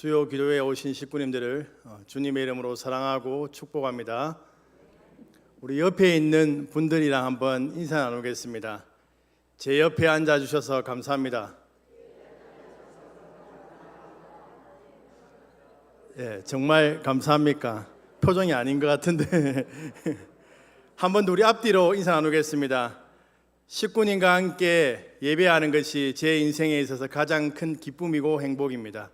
수요 기도회에 오신 식구님들을 주님의 이름으로 사랑하고 축복합니다. 우리 옆에 있는 분들이랑 한번 인사 나누겠습니다. 제 옆에 앉아주셔서 감사합니다. 예, 정말 감사합니까? 표정이 아닌 것 같은데 한 번 더 우리 앞뒤로 인사 나누겠습니다. 식구님과 함께 예배하는 것이 제 인생에 있어서 가장 큰 기쁨이고 행복입니다.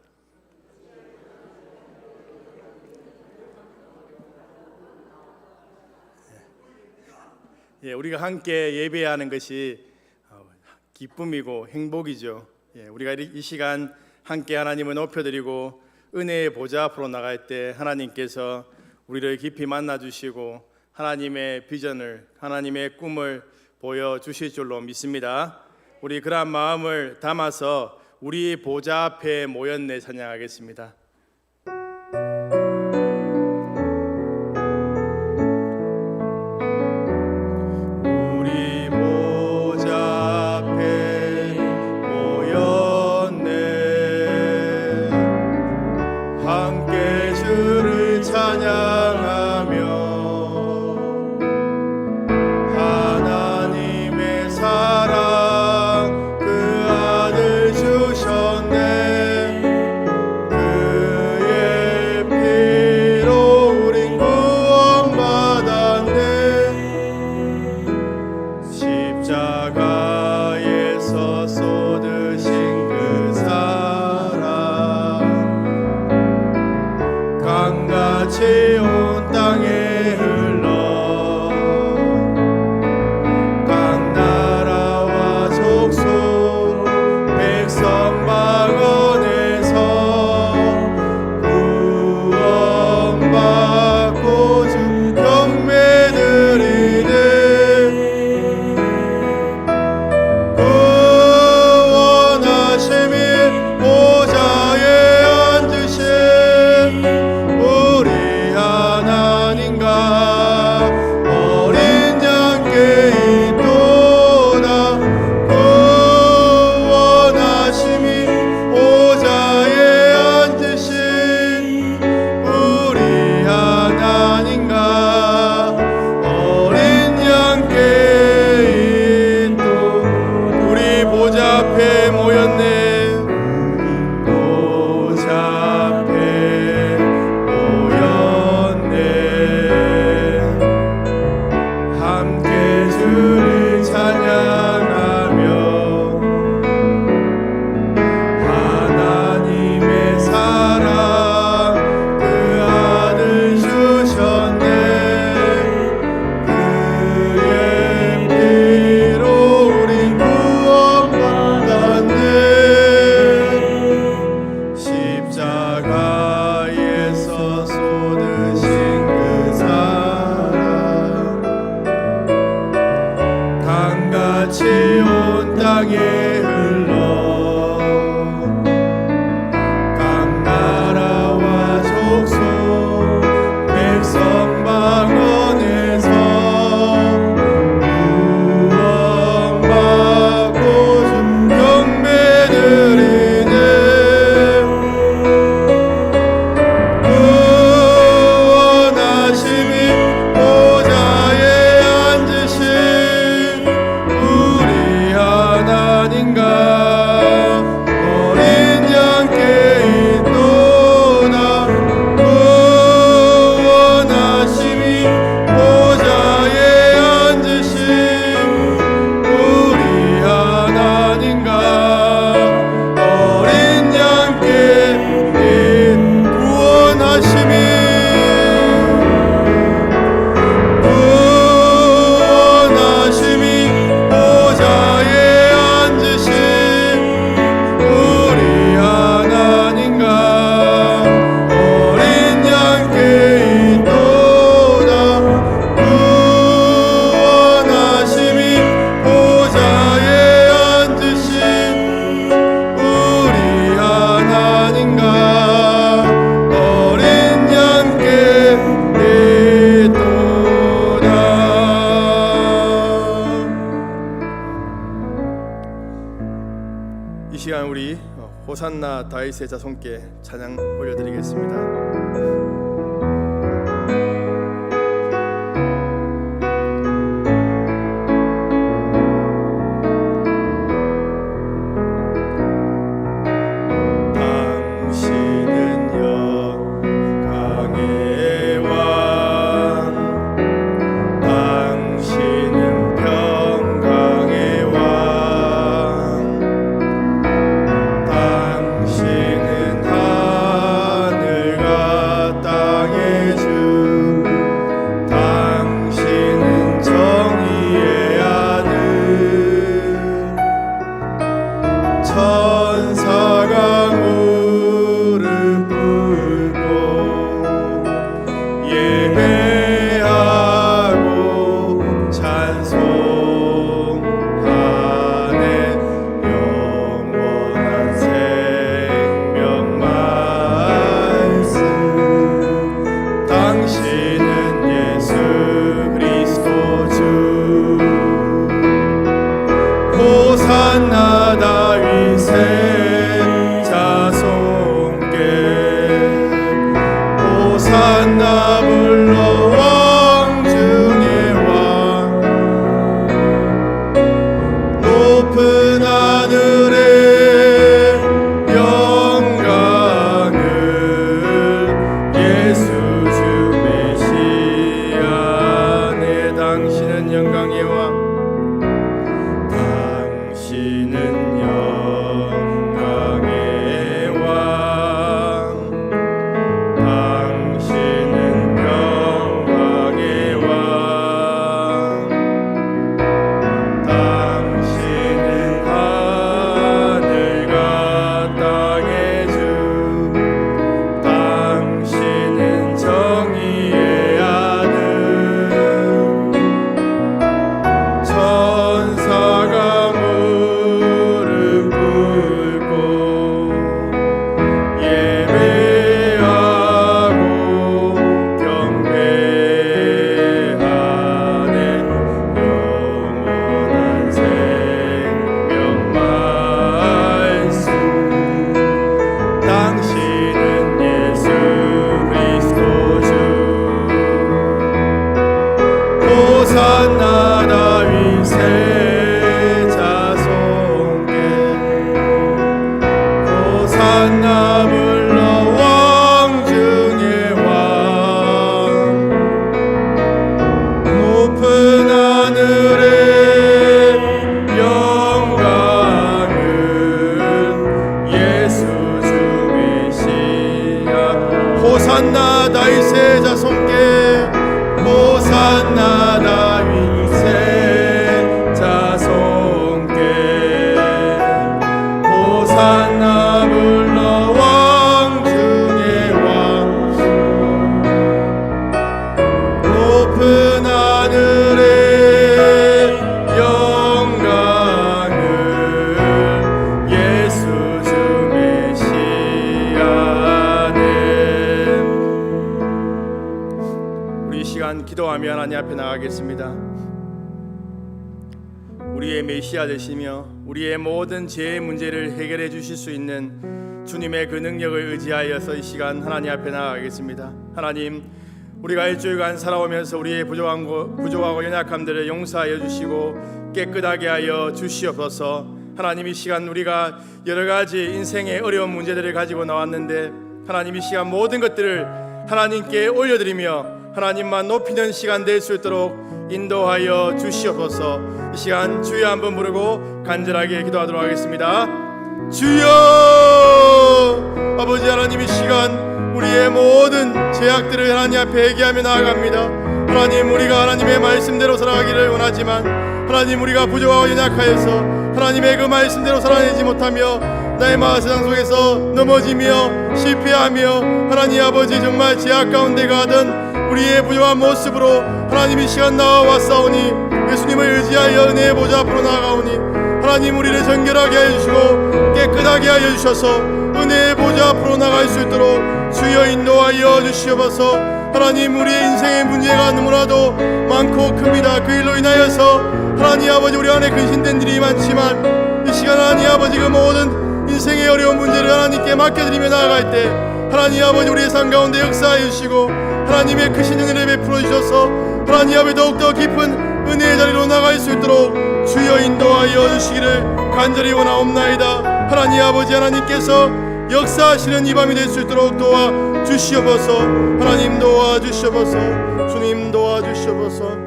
예, 우리가 함께 예배하는 것이 기쁨이고 행복이죠. 예, 우리가 이 시간 함께 하나님을 높여드리고 은혜의 보좌 앞으로 나갈 때 하나님께서 우리를 깊이 만나주시고 하나님의 비전을, 하나님의 꿈을 보여주실 줄로 믿습니다. 우리 그러한 마음을 담아서 우리 보좌 앞에 모였네 찬양하겠습니다. 호산나 다윗의 자손께 찬양 올려드리겠습니다. 호산나 다윗의 자손께 호산나 불러 왕 중의 왕 높은 하늘의 영광을 예수 주 메시아 내 당신은 영광의 왕 당신은 영광의 왕 당신은 평강의 왕 당신은 하늘과 땅의 주 당신은 정의의 아들 천사가 호산나 다윗의 자손께 호산나 불러 왕 중의 왕 높은 하늘의 영광을 예수 주 메시아 호산나 다윗의 자손께 호산나 다윗의 자손께 호산나 불러 왕 중의 왕 높은 하늘의 영광을 예수 주 메시아네. 우리 이 시간 기도하며 하나님 앞에 나가겠습니다. 우리의 메시아 되시며 우리의 모든 죄의 문제를 해결해 주실 수 있는 주님의 그 능력을 의지하여서 이 시간 하나님 앞에 나가겠습니다. 하나님, 우리가 일주일간 살아오면서 우리의 부족하고 연약함들을 용서하여 주시고 깨끗하게 하여 주시옵소서. 하나님, 이 시간 우리가 여러 가지 인생의 어려운 문제들을 가지고 나왔는데 하나님, 이 시간 모든 것들을 하나님께 올려드리며 하나님만 높이는 시간 될 수 있도록 인도하여 주시옵소서. 이 시간 주여 한번 부르고 간절하게 기도하도록 하겠습니다. 주여! 아버지 하나님, 이 시간 우리의 모든 죄악들을 하나님 앞에 회개하며 나아갑니다. 하나님, 우리가 하나님의 말씀대로 살아가기를 원하지만 하나님, 우리가 부족하고 연약하여서 하나님의 그 말씀대로 살아내지 못하며 나의 마세상 속에서 넘어지며 실패하며 하나님 아버지 정말 죄악 가운데 가던 우리의 부족한 모습으로 하나님 이 시간 나와왔사오니 예수님을 의지하여 은혜의 보좌 앞으로 나아가오니 하나님, 우리를 정결하게 하여 주시고 깨끗하게 하여 주셔서 은혜의 보좌 앞으로 나갈 수 있도록 주여 인도하여 주시옵소서. 하나님, 우리의 인생의 문제가 너무나도 많고 큽니다. 그 일로 인하여서 하나님 아버지 우리 안에 근심된 일이 많지만 이 시간 하나님 아버지 그 모든 인생의 어려운 문제를 하나님께 맡겨드리며 나아갈 때 하나님 아버지 우리의 삶 가운데 역사해 주시고 하나님의 크신 은혜를 베풀어 주셔서 하나님 앞에 더욱더 깊은 은혜의 자리로 나갈 수 있도록 주여 인도하여 주시기를 간절히 원하옵나이다. 하나님 아버지 하나님께서 역사하시는 이 밤이 될 수 있도록 도와주시옵소서. 하나님 도와주시옵소서. 주님 도와주시옵소서.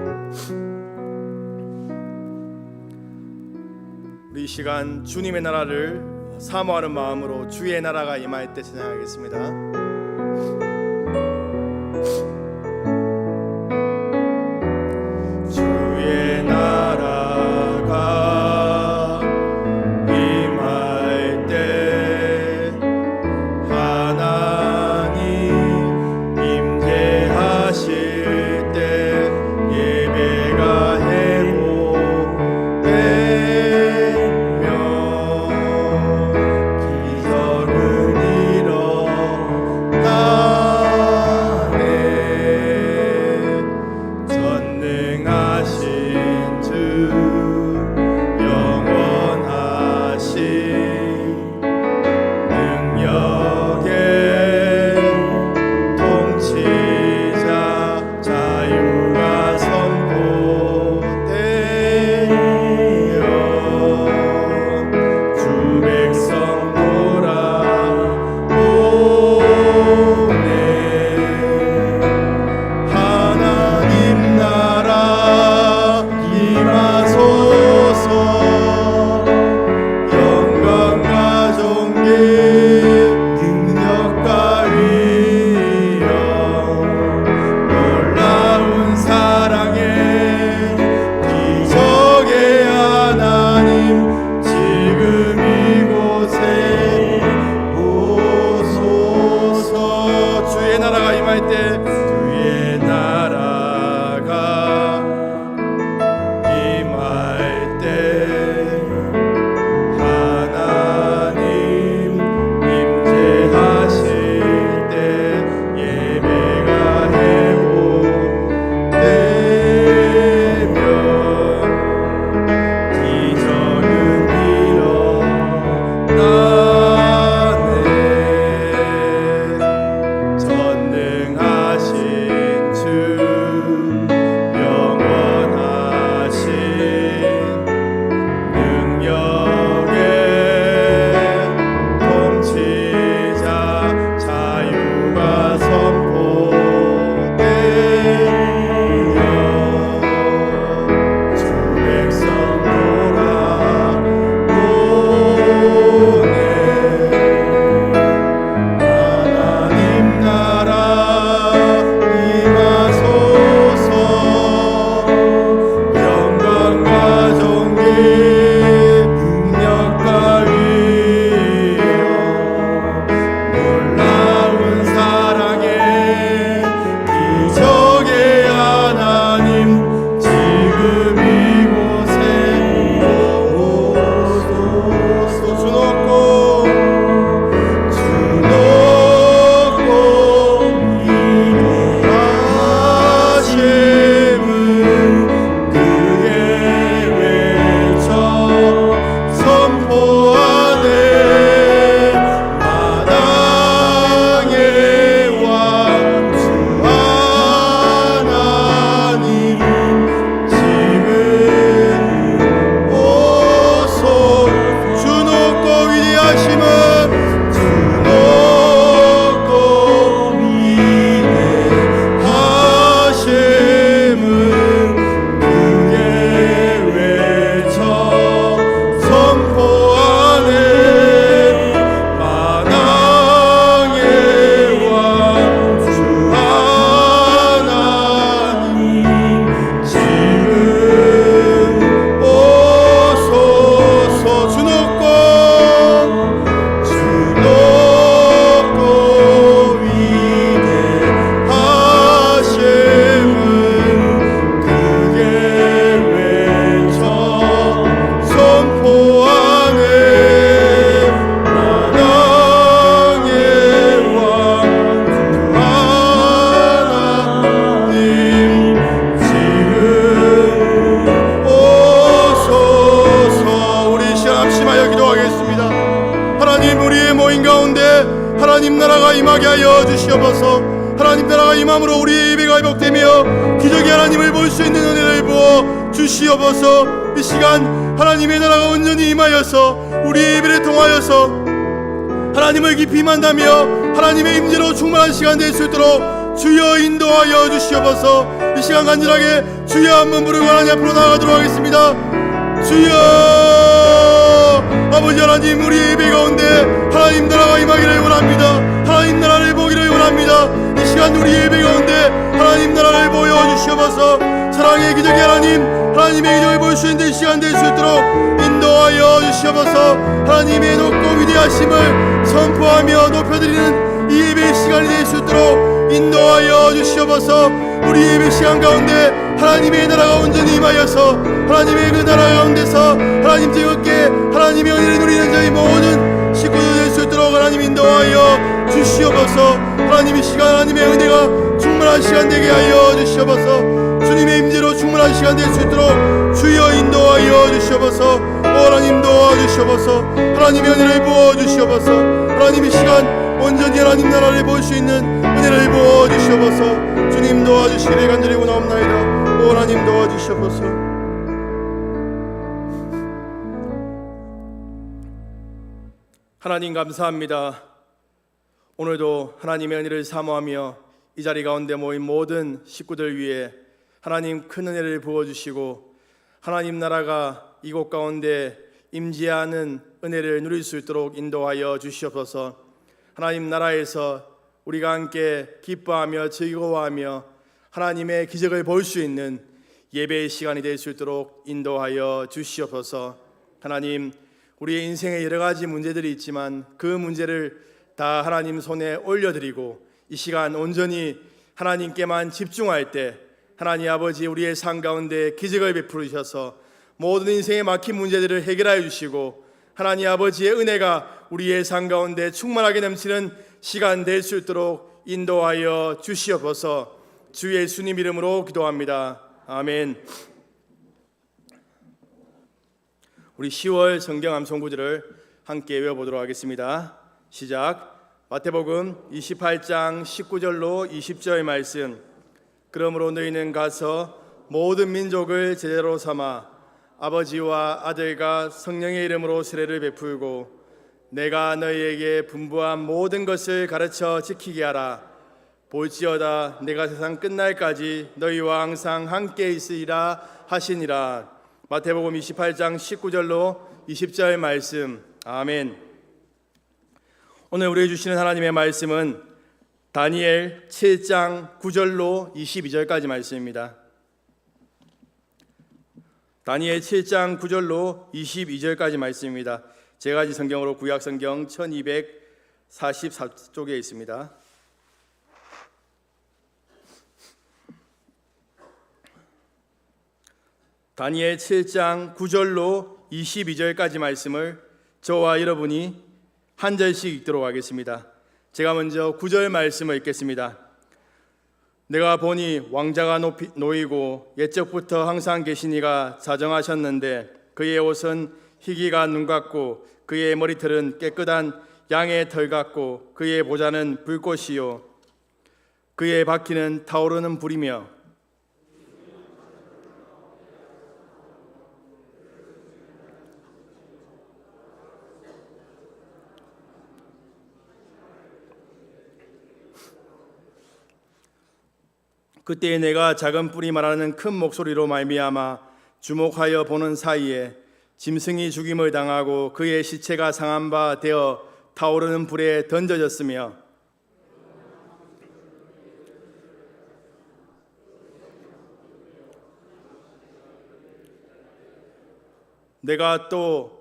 우리 이 시간 주님의 나라를 사모하는 마음으로 주의 나라가 임할 때 찬양하겠습니다. 주의 나라가 임할 때 하나님 임재하실 때 예배가 회복되며 기적은 일어나네. 전능하신 주 영원하신 능력의 통치자 자유가 선포되어 주 백성 돌아오네. 하나님 나라 하나님 나라가 임하게 하여 주시옵소서. 하나님 나라가 임함으로 우리의 예배가 회복되며 기적의 하나님을 볼 수 있는 은혜를 부어 주시옵소서. 이 시간 하나님의 나라가 온전히 임하여서 우리의 예배를 통하여서 하나님을 깊이 만나며 하나님의 임재로 충만한 시간 될 수 있도록 주여 인도하여 주시옵소서. 이 시간 간절하게 주여 한번 부르고 하나님 앞으로 나아가도록 하겠습니다. 주여, 아버지 하나님, 우리의 예배 가운데 하나님 나라가 임하기를 원합니다. 하나님 나라를 보기를 원합니다. 이 시간 우리 예배 가운데 하나님 나라를 보여주시옵소서. 사랑의 기적의 하나님, 하나님의 기적을 볼 수 있는 시간 될 수 있도록 인도하여 주시옵소서. 하나님의 높고 위대하심을 선포하며 높여드리는 이 예배의 시간이 될 수 있도록 인도하여 주시옵소서. 우리 예배 시간 가운데 하나님의 나라가 온전히 임하여서 하나님의 그 나라 가운데서 하나님 즐겁게 하나님의 은혜를 누리는 저희 모든 식구들 될 수 있도록 하나님 인도하여 주시옵소서. 하나님 이 시간 하나님의 은혜가 충만한 시간 되게 하여 주시옵소서. 주님의 임재로 충만한 시간 될 수 있도록 주여 인도하여 주시옵소서. 하나님 도와주시옵소서. 하나님의 은혜를 부어주시옵소서. 하나님 이 시간 온전히 하나님 나라를 볼 수 있는 은혜를 부어주시옵소서. 주님 도와주시기를 간절히 원하옵나이다. 하나님 도와주시옵소서. 하나님 감사합니다. 오늘도 하나님의 은혜를 사모하며 이 자리 가운데 모인 모든 식구들 위해 하나님 큰 은혜를 부어주시고 하나님 나라가 이곳 가운데 임재하는 은혜를 누릴 수 있도록 인도하여 주시옵소서. 하나님 나라에서 우리가 함께 기뻐하며 즐거워하며 하나님의 기적을 볼 수 있는 예배의 시간이 될 수 있도록 인도하여 주시옵소서. 하나님, 우리의 인생에 여러 가지 문제들이 있지만 그 문제를 다 하나님 손에 올려드리고 이 시간 온전히 하나님께만 집중할 때 하나님 아버지 우리의 삶 가운데 기적을 베풀으셔서 모든 인생에 막힌 문제들을 해결하여 주시고 하나님 아버지의 은혜가 우리의 삶 가운데 충만하게 넘치는 시간 될 수 있도록 인도하여 주시옵소서. 주 예수님 이름으로 기도합니다. 아멘. 우리 10월 성경 암송 구절을 함께 외워보도록 하겠습니다. 시작. 마태복음 28장 19절로 20절 말씀. 그러므로 너희는 가서 모든 민족을 제자로 삼아 아버지와 아들과 성령의 이름으로 세례를 베풀고 내가 너희에게 분부한 모든 것을 가르쳐 지키게 하라. 볼지어다 내가 세상 끝날까지 너희와 항상 함께 있으리라 하시니라. 마태복음 28장 19절로 20절 말씀. 아멘. 오늘 우리에게 주시는 하나님의 말씀은 다니엘 7장 9절로 22절까지 말씀입니다. 다니엘 7장 9절로 22절까지 말씀입니다. 제가지 성경으로 구약성경 1244쪽에 있습니다. 다니엘 7장 9절로 22절까지 말씀을 저와 여러분이 한 절씩 읽도록 하겠습니다. 제가 먼저 9절 말씀을 읽겠습니다. 내가 보니 왕자가 놓이고 옛적부터 항상 계신 이가 자정하셨는데 그의 옷은 희기가 눈 같고 그의 머리털은 깨끗한 양의 털 같고 그의 보좌는 불꽃이요 그의 바퀴는 타오르는 불이며 그때에 내가 작은 뿔이 말하는 큰 목소리로 말미암아 주목하여 보는 사이에 짐승이 죽임을 당하고 그의 시체가 상한 바 되어 타오르는 불에 던져졌으며 내가 또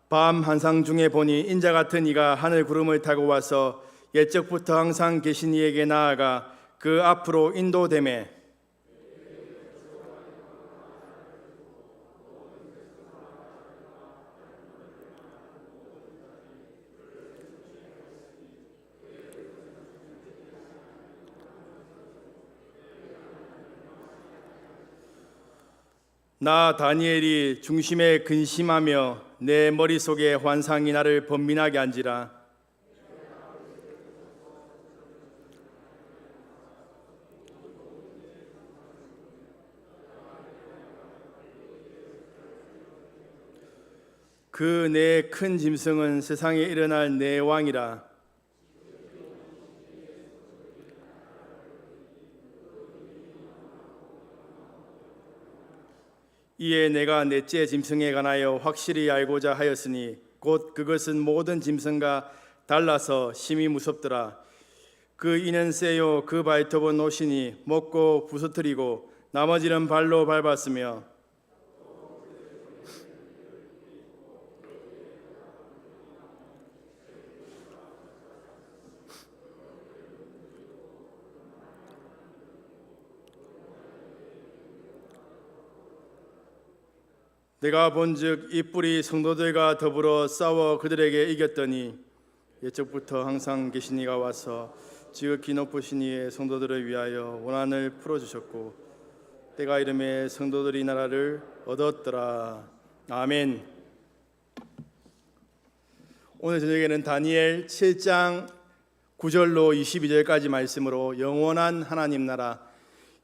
밤 한상 중에 보니 인자 같은 이가 하늘 구름을 타고 와서 옛적부터 항상 계신 이에게 나아가 그 앞으로 인도되매 나 다니엘이 중심에 근심하며 내 머릿속에 환상이 나를 번민하게 한지라 그 내 큰 짐승은 세상에 일어날 내 왕이라. 이에 내가 넷째 짐승에 관하여 확실히 알고자 하였으니 곧 그것은 모든 짐승과 달라서 심히 무섭더라. 그 이는 세요 그 발톱은 노시니 먹고 부서뜨리고 나머지는 발로 밟았으며 내가 본즉 이 뿔이 성도들과 더불어 싸워 그들에게 이겼더니 옛적부터 항상 계신 이가 와서 지극히 높으신 이의 성도들을 위하여 원한을 풀어주셨고 때가 이름에 성도들이 나라를 얻었더라. 아멘. 오늘 저녁에는 다니엘 7장 9절로 22절까지 말씀으로 영원한 하나님 나라,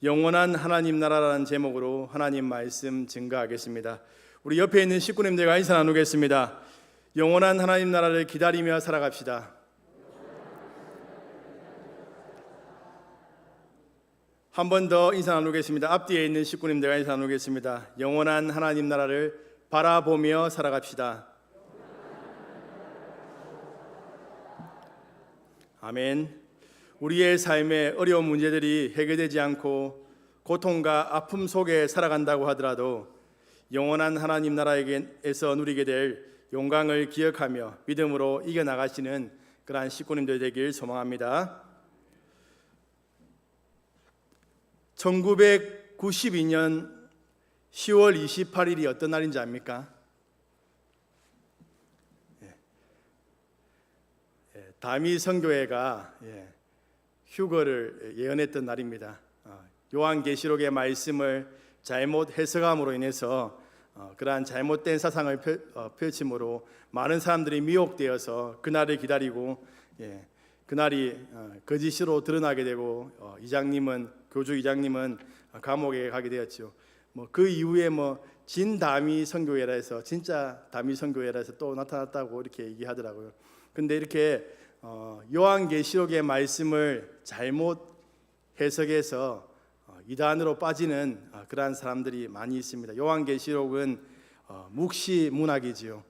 영원한 하나님 나라라는 제목으로 하나님 말씀 증거하겠습니다. 우리 옆에 있는 식구님들과 인사 나누겠습니다. 영원한 하나님 나라를 기다리며 살아갑시다. 한 번 더 인사 나누겠습니다. 앞뒤에 있는 식구님들과 인사 나누겠습니다. 영원한 하나님 나라를 바라보며 살아갑시다. 아멘. 우리의 삶에 어려운 문제들이 해결되지 않고 고통과 아픔 속에 살아간다고 하더라도 영원한 하나님 나라에서 누리게 될 영광을 기억하며 믿음으로 이겨나가시는 그러한 식구님들 되길 소망합니다. 1992년 10월 28일이 어떤 날인지 압니까? 다미 선교회가 휴거를 예언했던 날입니다. 요한계시록의 말씀을 잘못 해석함으로 인해서 그러한 잘못된 사상을 펼침으로 많은 사람들이 미혹되어서 그날을 기다리고 그날이 거짓으로 드러나게 되고 교주 이장님은 감옥에 가게 되었죠. 그 이후에 진다미 선교회라 해서 진짜 다미 선교회라 해서 또 나타났다고 이렇게 얘기하더라고요. 근데 이렇게 요한계시록의 말씀을 잘못 해석해서 이단으로 빠지는 그러한 사람들이 많이 있습니다. 요한계시록은 묵시 문학이지요.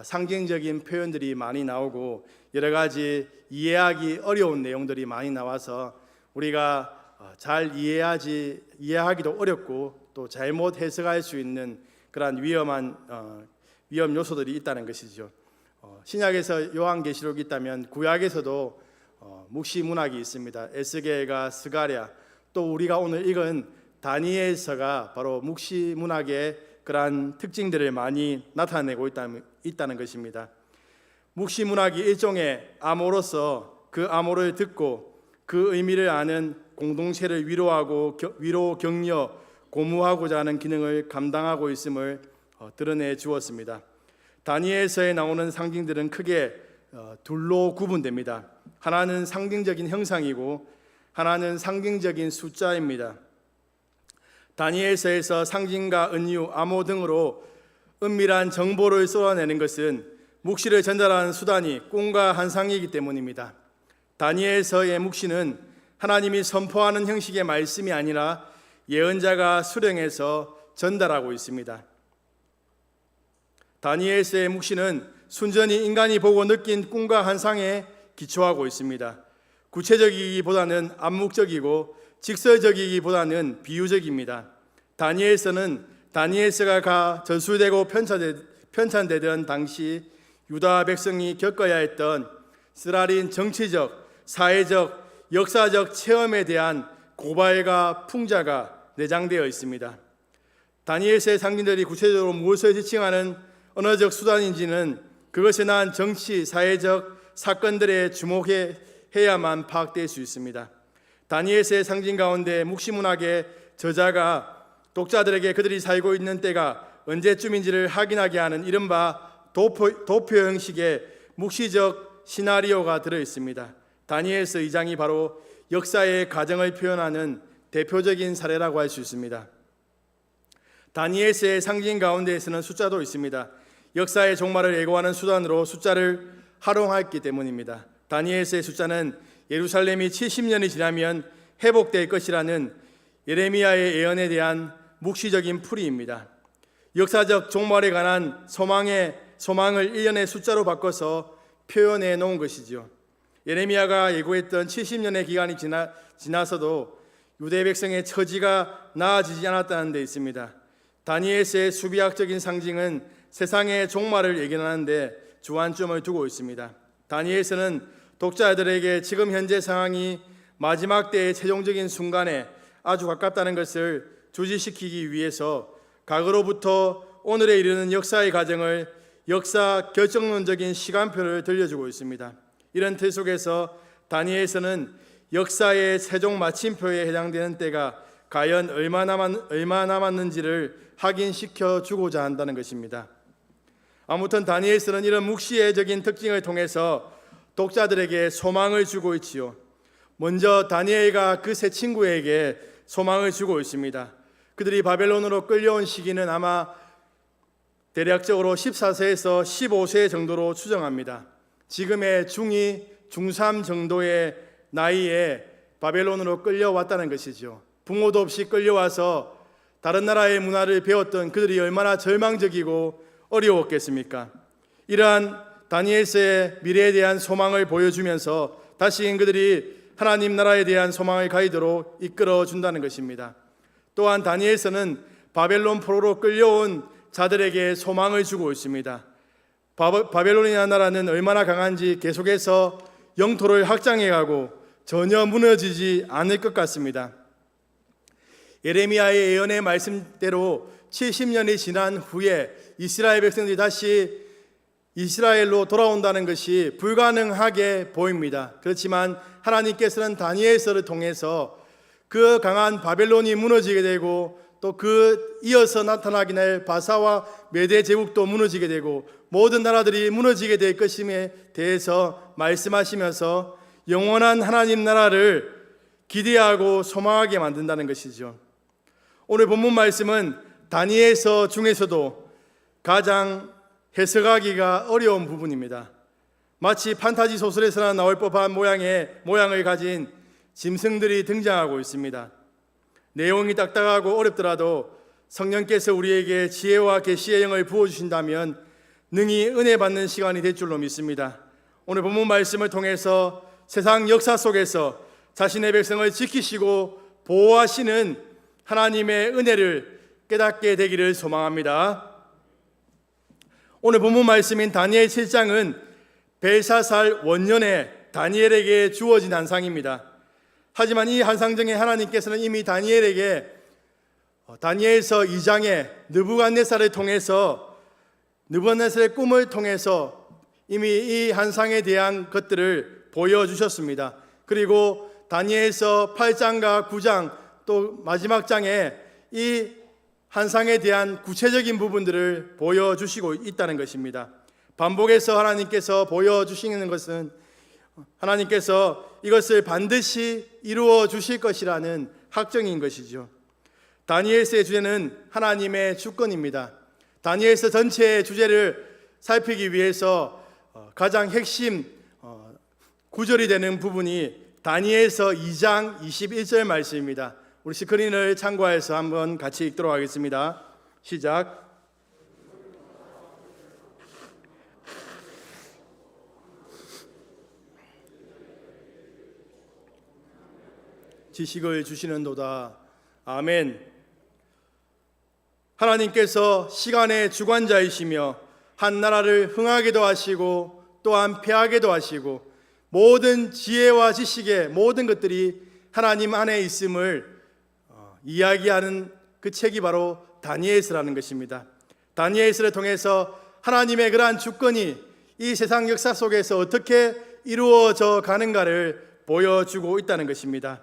상징적인 표현들이 많이 나오고 여러 가지 이해하기 어려운 내용들이 많이 나와서 우리가 잘 이해하기도 어렵고 또 잘못 해석할 수 있는 그러한 위험 요소들이 있다는 것이죠. 신약에서 요한계시록이 있다면 구약에서도 묵시 문학이 있습니다. 에스겔과 스가랴, 또 우리가 오늘 읽은 다니엘서가 바로 묵시 문학의 그러한 특징들을 많이 나타내고 있다는 것입니다. 묵시 문학이 일종의 암호로서 그 암호를 듣고 그 의미를 아는 공동체를 위로 격려 고무하고자 하는 기능을 감당하고 있음을 드러내 주었습니다. 다니엘서에 나오는 상징들은 크게 둘로 구분됩니다. 하나는 상징적인 형상이고 하나는 상징적인 숫자입니다. 다니엘서에서 상징과 은유, 암호 등으로 은밀한 정보를 쏟아내는 것은 묵시를 전달하는 수단이 꿈과 환상이기 때문입니다. 다니엘서의 묵시는 하나님이 선포하는 형식의 말씀이 아니라 예언자가 수령해서 전달하고 있습니다. 다니엘서의 묵시는 순전히 인간이 보고 느낀 꿈과 환상에 기초하고 있습니다. 구체적이기보다는 암묵적이고 직설적이기보다는 비유적입니다. 다니엘서는 다니엘서가 전술되고 편찬되던 당시 유다 백성이 겪어야 했던 쓰라린 정치적, 사회적, 역사적 체험에 대한 고발과 풍자가 내장되어 있습니다. 다니엘서의 상징들이 구체적으로 무엇을 지칭하는 언어적 수단인지는 그것에 대한 정치, 사회적 사건들에 주목해야만 파악될 수 있습니다. 다니엘서의 상징 가운데 묵시문학의 저자가 독자들에게 그들이 살고 있는 때가 언제쯤인지를 확인하게 하는 이른바 도표 형식의 묵시적 시나리오가 들어있습니다. 다니엘서 2장이 바로 역사의 과정을 표현하는 대표적인 사례라고 할 수 있습니다. 다니엘서의 상징 가운데에서는 숫자도 있습니다. 역사의 종말을 예고하는 수단으로 숫자를 활용했기 때문입니다. 다니엘서의 숫자는 예루살렘이 70년이 지나면 회복될 것이라는 예레미야의 예언에 대한 묵시적인 풀이입니다. 역사적 종말에 관한 소망을 1년의 숫자로 바꿔서 표현해 놓은 것이죠. 예레미야가 예고했던 70년의 기간이 지나서도 유대 백성의 처지가 나아지지 않았다는 데 있습니다. 다니엘서의 수비학적인 상징은 세상의 종말을 예견하는 데 주안점을 두고 있습니다. 다니엘서는 독자들에게 지금 현재 상황이 마지막 때의 최종적인 순간에 아주 가깝다는 것을 주지시키기 위해서 과거로부터 오늘에 이르는 역사의 과정을 역사 결정론적인 시간표를 들려주고 있습니다. 이런 틀 속에서 다니엘서는 역사의 최종 마침표에 해당되는 때가 과연 얼마 남았는지를 확인시켜 주고자 한다는 것입니다. 아무튼 다니엘서는 이런 묵시적인 특징을 통해서 독자들에게 소망을 주고 있지요. 먼저 다니엘과 그 세 친구에게 소망을 주고 있습니다. 그들이 바벨론으로 끌려온 시기는 아마 대략적으로 14세에서 15세 정도로 추정합니다. 지금의 중2, 중3 정도의 나이에 바벨론으로 끌려왔다는 것이죠. 부모도 없이 끌려와서 다른 나라의 문화를 배웠던 그들이 얼마나 절망적이고 어려웠겠습니까? 이러한 다니엘서의 미래에 대한 소망을 보여주면서 다시금 그들이 하나님 나라에 대한 소망을 가지도록 이끌어준다는 것입니다. 또한 다니엘서는 바벨론 포로로 끌려온 자들에게 소망을 주고 있습니다. 바벨론이라는 나라는 얼마나 강한지 계속해서 영토를 확장해가고 전혀 무너지지 않을 것 같습니다. 예레미야의 예언의 말씀대로 70년이 지난 후에 이스라엘 백성들이 다시 이스라엘로 돌아온다는 것이 불가능하게 보입니다. 그렇지만 하나님께서는 다니엘서를 통해서 그 강한 바벨론이 무너지게 되고 또 그 이어서 나타나게 될 바사와 메대 제국도 무너지게 되고 모든 나라들이 무너지게 될 것임에 대해서 말씀하시면서 영원한 하나님 나라를 기대하고 소망하게 만든다는 것이죠. 오늘 본문 말씀은 다니엘서 중에서도 가장 해석하기가 어려운 부분입니다. 마치 판타지 소설에서나 나올 법한 모양을 가진 짐승들이 등장하고 있습니다. 내용이 딱딱하고 어렵더라도 성령께서 우리에게 지혜와 계시의 영을 부어주신다면 능히 은혜 받는 시간이 될 줄로 믿습니다. 오늘 본문 말씀을 통해서 세상 역사 속에서 자신의 백성을 지키시고 보호하시는 하나님의 은혜를 깨닫게 되기를 소망합니다. 오늘 본문 말씀인 다니엘 7장은 벨사살 원년에 다니엘에게 주어진 한상입니다. 하지만 이 한상 중에 하나님께서는 이미 다니엘에게 다니엘서 2장에 느부갓네살을 통해서 느부갓네살의 꿈을 통해서 이미 이 한상에 대한 것들을 보여주셨습니다. 그리고 다니엘서 8장과 9장 또 마지막 장에 이 한상에 대한 구체적인 부분들을 보여주시고 있다는 것입니다. 반복해서 하나님께서 보여주시는 것은 하나님께서 이것을 반드시 이루어 주실 것이라는 확정인 것이죠. 다니엘서의 주제는 하나님의 주권입니다. 다니엘서 전체의 주제를 살피기 위해서 가장 핵심 구절이 되는 부분이 다니엘서 2장 21절 말씀입니다. 우리 스크린을 참고해서 한번 같이 읽도록 하겠습니다. 시작. 지식을 주시는도다. 아멘. 하나님께서 시간의 주관자이시며 한 나라를 흥하게도 하시고 또한 패하게도 하시고 모든 지혜와 지식의 모든 것들이 하나님 안에 있음을 이야기하는 그 책이 바로 다니엘서라는 것입니다. 다니엘서를 통해서 하나님의 그러한 주권이 이 세상 역사 속에서 어떻게 이루어져 가는가를 보여주고 있다는 것입니다.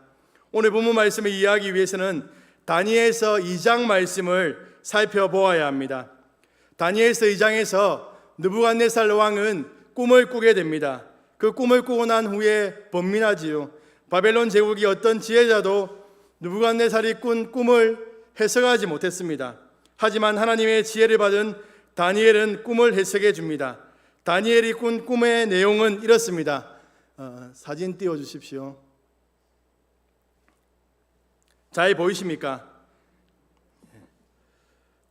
오늘 본문 말씀을 이해하기 위해서는 다니엘서 2장 말씀을 살펴보아야 합니다. 다니엘서 2장에서 느부갓네살 왕은 꿈을 꾸게 됩니다. 그 꿈을 꾸고 난 후에 번민하지요. 바벨론 제국이 어떤 지혜자도 느부갓네살이 꾼 꿈을 해석하지 못했습니다. 하지만 하나님의 지혜를 받은 다니엘은 꿈을 해석해 줍니다. 다니엘이 꾼 꿈의 내용은 이렇습니다. 사진 띄워주십시오. 잘 보이십니까?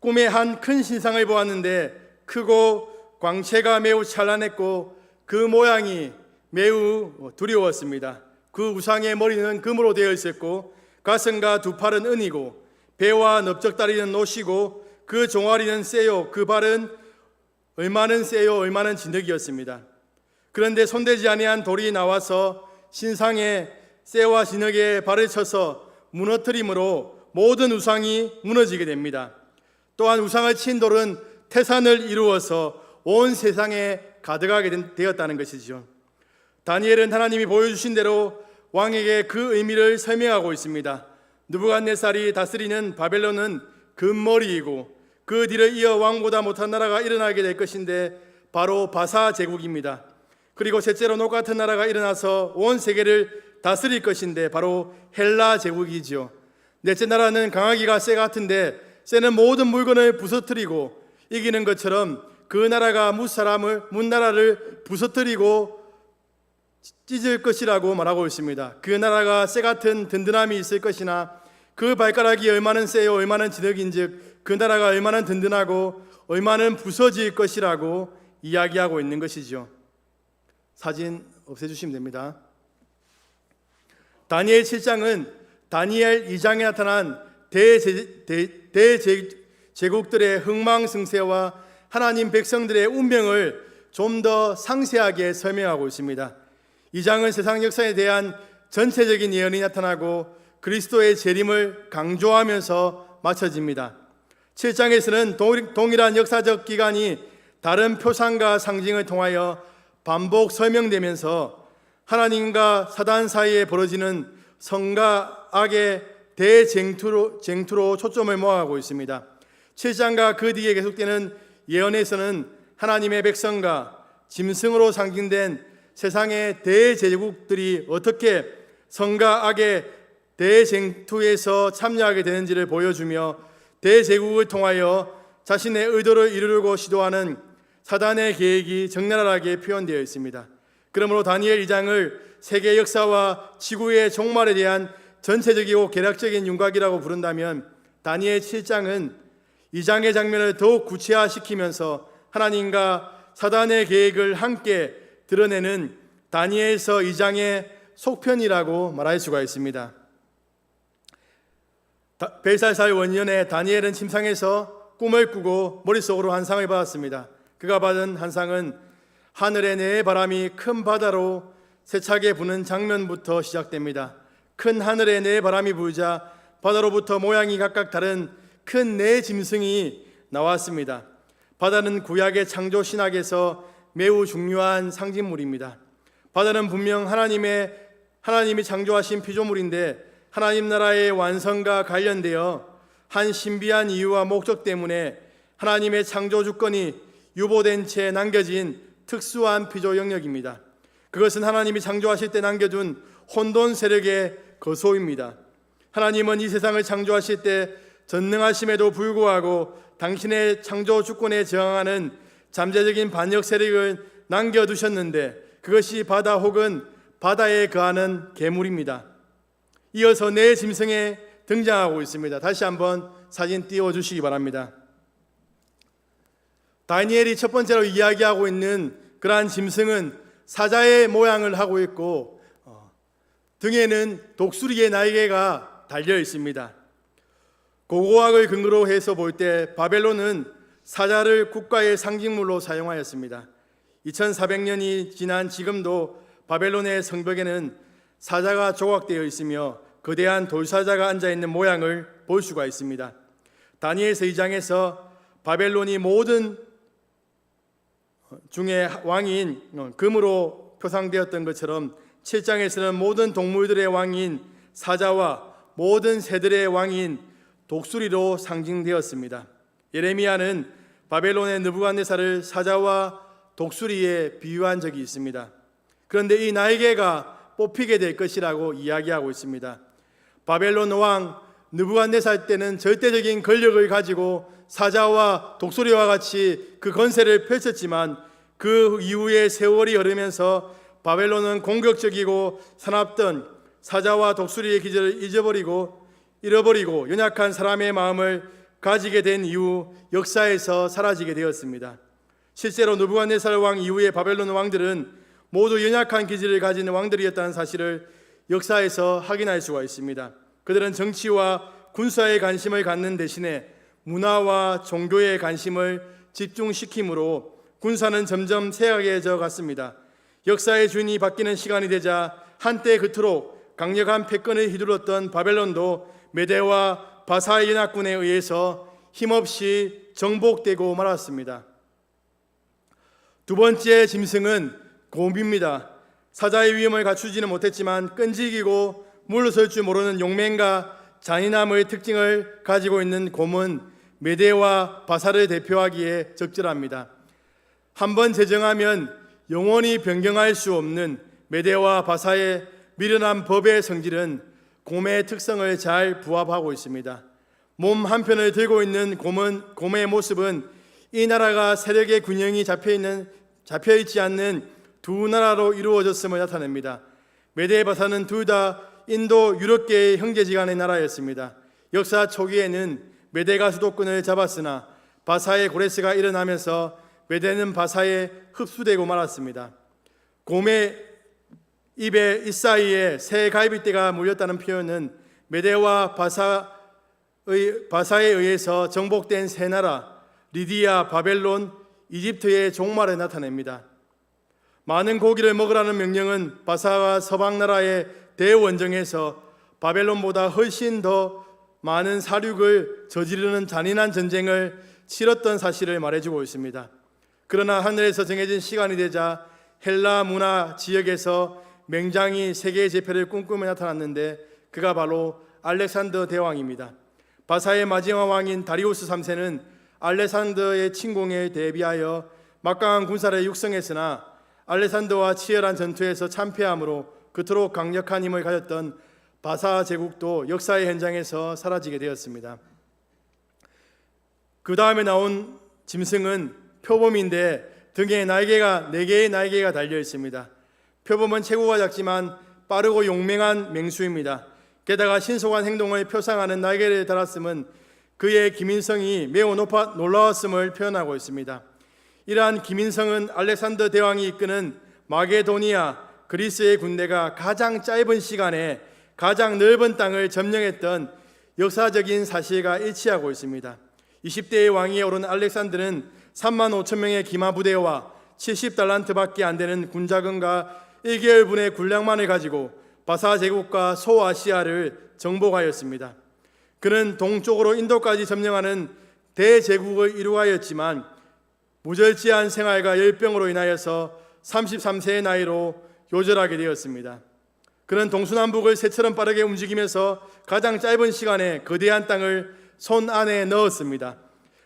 꿈에 한 큰 신상을 보았는데 크고 광채가 매우 찬란했고 그 모양이 매우 두려웠습니다. 그 우상의 머리는 금으로 되어 있었고 가슴과 두 팔은 은이고 배와 넓적다리는 노시고 그 종아리는 쇠요 그 발은 얼마는 쇠요 얼마는 진흙이었습니다. 그런데 손대지 아니한 돌이 나와서 신상의 쇠와 진흙에 발을 쳐서 무너뜨림으로 모든 우상이 무너지게 됩니다. 또한 우상을 친 돌은 태산을 이루어서 온 세상에 가득하게 되었다는 것이죠. 다니엘은 하나님이 보여주신 대로 왕에게 그 의미를 설명하고 있습니다. 느부갓네살이 다스리는 바벨론은 금머리이고 그 뒤를 이어 왕보다 못한 나라가 일어나게 될 것인데 바로 바사 제국입니다. 그리고 셋째로 똑같은 나라가 일어나서 온 세계를 다스릴 것인데 바로 헬라 제국이지요. 넷째 나라는 강하기가 쇠 같은데 쇠는 모든 물건을 부서뜨리고 이기는 것처럼 그 나라가 문나라를 부서뜨리고 찢을 것이라고 말하고 있습니다. 그 나라가 쇠 같은 든든함이 있을 것이나 그 발가락이 얼마나 세요 얼마나 진흙인즉 그 나라가 얼마나 든든하고 얼마나 부서질 것이라고 이야기하고 있는 것이죠. 사진 없애주시면 됩니다. 다니엘 7장은 다니엘 2장에 나타난 대제국들의 흥망성쇠와 하나님 백성들의 운명을 좀 더 상세하게 설명하고 있습니다. 2장은 세상 역사에 대한 전체적인 예언이 나타나고 그리스도의 재림을 강조하면서 마쳐집니다. 7장에서는 동일한 역사적 기간이 다른 표상과 상징을 통하여 반복 설명되면서 하나님과 사단 사이에 벌어지는 선과 악의 대쟁투로 초점을 모아가고 있습니다. 7장과 그 뒤에 계속되는 예언에서는 하나님의 백성과 짐승으로 상징된 세상의 대제국들이 어떻게 선과 악의 대쟁투에서 참여하게 되는지를 보여주며 대제국을 통하여 자신의 의도를 이루려고 시도하는 사단의 계획이 적나라하게 표현되어 있습니다. 그러므로 다니엘 2장을 세계 역사와 지구의 종말에 대한 전체적이고 개략적인 윤곽이라고 부른다면 다니엘 7장은 2장의 장면을 더욱 구체화시키면서 하나님과 사단의 계획을 함께 드러내는 다니엘서 2장의 속편이라고 말할 수가 있습니다. 벨사살 원년에 다니엘은 침상에서 꿈을 꾸고 머릿속으로 한 상을 받았습니다. 그가 받은 한 상은 하늘의 네 바람이 큰 바다로 세차게 부는 장면부터 시작됩니다. 큰 하늘의 네 바람이 불자 바다로부터 모양이 각각 다른 큰 네 짐승이 나왔습니다. 바다는 구약의 창조 신학에서 매우 중요한 상징물입니다. 바다는 분명 하나님이 창조하신 피조물인데 하나님 나라의 완성과 관련되어 한 신비한 이유와 목적 때문에 하나님의 창조 주권이 유보된 채 남겨진 특수한 피조 영역입니다. 그것은 하나님이 창조하실 때 남겨둔 혼돈 세력의 거소입니다. 하나님은 이 세상을 창조하실 때 전능하심에도 불구하고 당신의 창조 주권에 저항하는 잠재적인 반역 세력을 남겨두셨는데 그것이 바다 혹은 바다에 거하는 괴물입니다. 이어서 네 짐승에 등장하고 있습니다. 다시 한번 사진 띄워주시기 바랍니다. 다니엘이 첫 번째로 이야기하고 있는 그러한 짐승은 사자의 모양을 하고 있고 등에는 독수리의 날개가 달려 있습니다. 고고학을 근거로 해서 볼 때 바벨론은 사자를 국가의 상징물로 사용하였습니다. 2400년이 지난 지금도 바벨론의 성벽에는 사자가 조각되어 있으며 거대한 돌사자가 앉아있는 모양을 볼 수가 있습니다. 다니엘서 2장에서 바벨론이 모든 중에 왕인 금으로 표상되었던 것처럼 7장에서는 모든 동물들의 왕인 사자와 모든 새들의 왕인 독수리로 상징되었습니다. 예레미야는 바벨론의 느부갓네살을 사자와 독수리에 비유한 적이 있습니다. 그런데 이 날개가 뽑히게 될 것이라고 이야기하고 있습니다. 바벨론 왕 느부갓네살 때는 절대적인 권력을 가지고 사자와 독수리와 같이 그 권세를 펼쳤지만 그 이후에 세월이 흐르면서 바벨론은 공격적이고 사납던 사자와 독수리의 기질을 잃어버리고 연약한 사람의 마음을 가지게 된 이후 역사에서 사라지게 되었습니다. 실제로 느부갓네살 왕 이후의 바벨론 왕들은 모두 연약한 기질을 가진 왕들이었다는 사실을 역사에서 확인할 수가 있습니다. 그들은 정치와 군사에 관심을 갖는 대신에 문화와 종교에 관심을 집중시키므로 군사는 점점 쇠약해져 갔습니다. 역사의 주인이 바뀌는 시간이 되자 한때 그토록 강력한 패권을 휘둘렀던 바벨론도 메대와 바사의 연합군에 의해서 힘없이 정복되고 말았습니다. 두 번째 짐승은 곰입니다. 사자의 위험을 갖추지는 못했지만 끈질기고 물러설 줄 모르는 용맹과 잔인함의 특징을 가지고 있는 곰은 메대와 바사를 대표하기에 적절합니다. 한번 제정하면 영원히 변경할 수 없는 메대와 바사의 미련한 법의 성질은 곰의 특성을 잘 부합하고 있습니다. 몸 한편을 들고 있는 곰의 모습은 이 나라가 세력의 균형이 잡혀있지 않는 두 나라로 이루어졌음을 나타냅니다. 메대 바사는 둘 다 인도 유럽계의 형제지간의 나라였습니다. 역사 초기에는 메대가 수도권을 잡았으나 바사의 고레스가 일어나면서 메대는 바사에 흡수되고 말았습니다. 곰의 입에 이사이에 새 갈빗대가 물렸다는 표현은 메대와 바사에 의해서 정복된 세 나라 리디아, 바벨론, 이집트의 종말을 나타냅니다. 많은 고기를 먹으라는 명령은 바사와 서방 나라의 대원정에서 바벨론보다 훨씬 더 많은 사륙을 저지르는 잔인한 전쟁을 치렀던 사실을 말해주고 있습니다. 그러나 하늘에서 정해진 시간이 되자 헬라 문화 지역에서 맹장이 세계의 제패를 꿈꾸며 나타났는데 그가 바로 알렉산더 대왕입니다. 바사의 마지막 왕인 다리우스 3세는 알렉산더의 침공에 대비하여 막강한 군사를 육성했으나 알렉산더와 치열한 전투에서 참패함으로 그토록 강력한 힘을 가졌던 바사 제국도 역사의 현장에서 사라지게 되었습니다. 그 다음에 나온 짐승은 표범인데 등에 날개가 4개의 날개가 달려 있습니다. 표범은 체구가 작지만 빠르고 용맹한 맹수입니다. 게다가 신속한 행동을 표상하는 날개를 달았음은 그의 기민성이 매우 놀라웠음을 표현하고 있습니다. 이러한 기민성은 알렉산더 대왕이 이끄는 마게도니아 그리스의 군대가 가장 짧은 시간에 가장 넓은 땅을 점령했던 역사적인 사실과 일치하고 있습니다. 20대의 왕위에 오른 알렉산더는 3만 5천 명의 기마 부대와 70달란트밖에 안 되는 군자금과 1개월분의 군량만을 가지고 바사 제국과 소아시아를 정복하였습니다. 그는 동쪽으로 인도까지 점령하는 대제국을 이루하였지만 무절제한 생활과 열병으로 인하여서 33세의 나이로 요절하게 되었습니다. 그는 동서남북을 새처럼 빠르게 움직이면서 가장 짧은 시간에 거대한 땅을 손 안에 넣었습니다.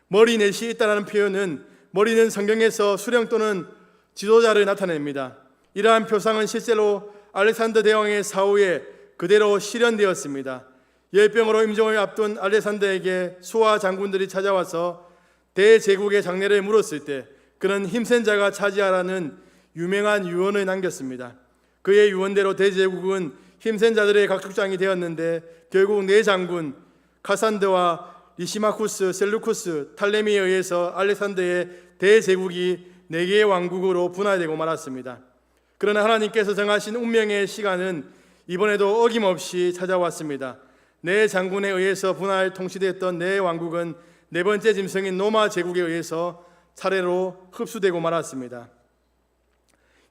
머리 넷이 있다는 표현은 머리는 성경에서 수령 또는 지도자를 나타냅니다. 이러한 표상은 실제로 알렉산더 대왕의 사후에 그대로 실현되었습니다. 열병으로 임종을 앞둔 알렉산더에게 수하 장군들이 찾아와서 대제국의 장례를 물었을 때 그는 힘센 자가 차지하라는 유명한 유언을 남겼습니다. 그의 유언대로 대제국은 힘센 자들의 각축장이 되었는데 결국 4장군 카산드와 리시마쿠스, 셀루쿠스, 탈레미에 의해서 알렉산더의 대제국이 4개의 왕국으로 분할되고 말았습니다. 그러나 하나님께서 정하신 운명의 시간은 이번에도 어김없이 찾아왔습니다. 4장군에 의해서 분할 통치됐던 4왕국은 4번째 짐승인 로마 제국에 의해서 차례로 흡수되고 말았습니다.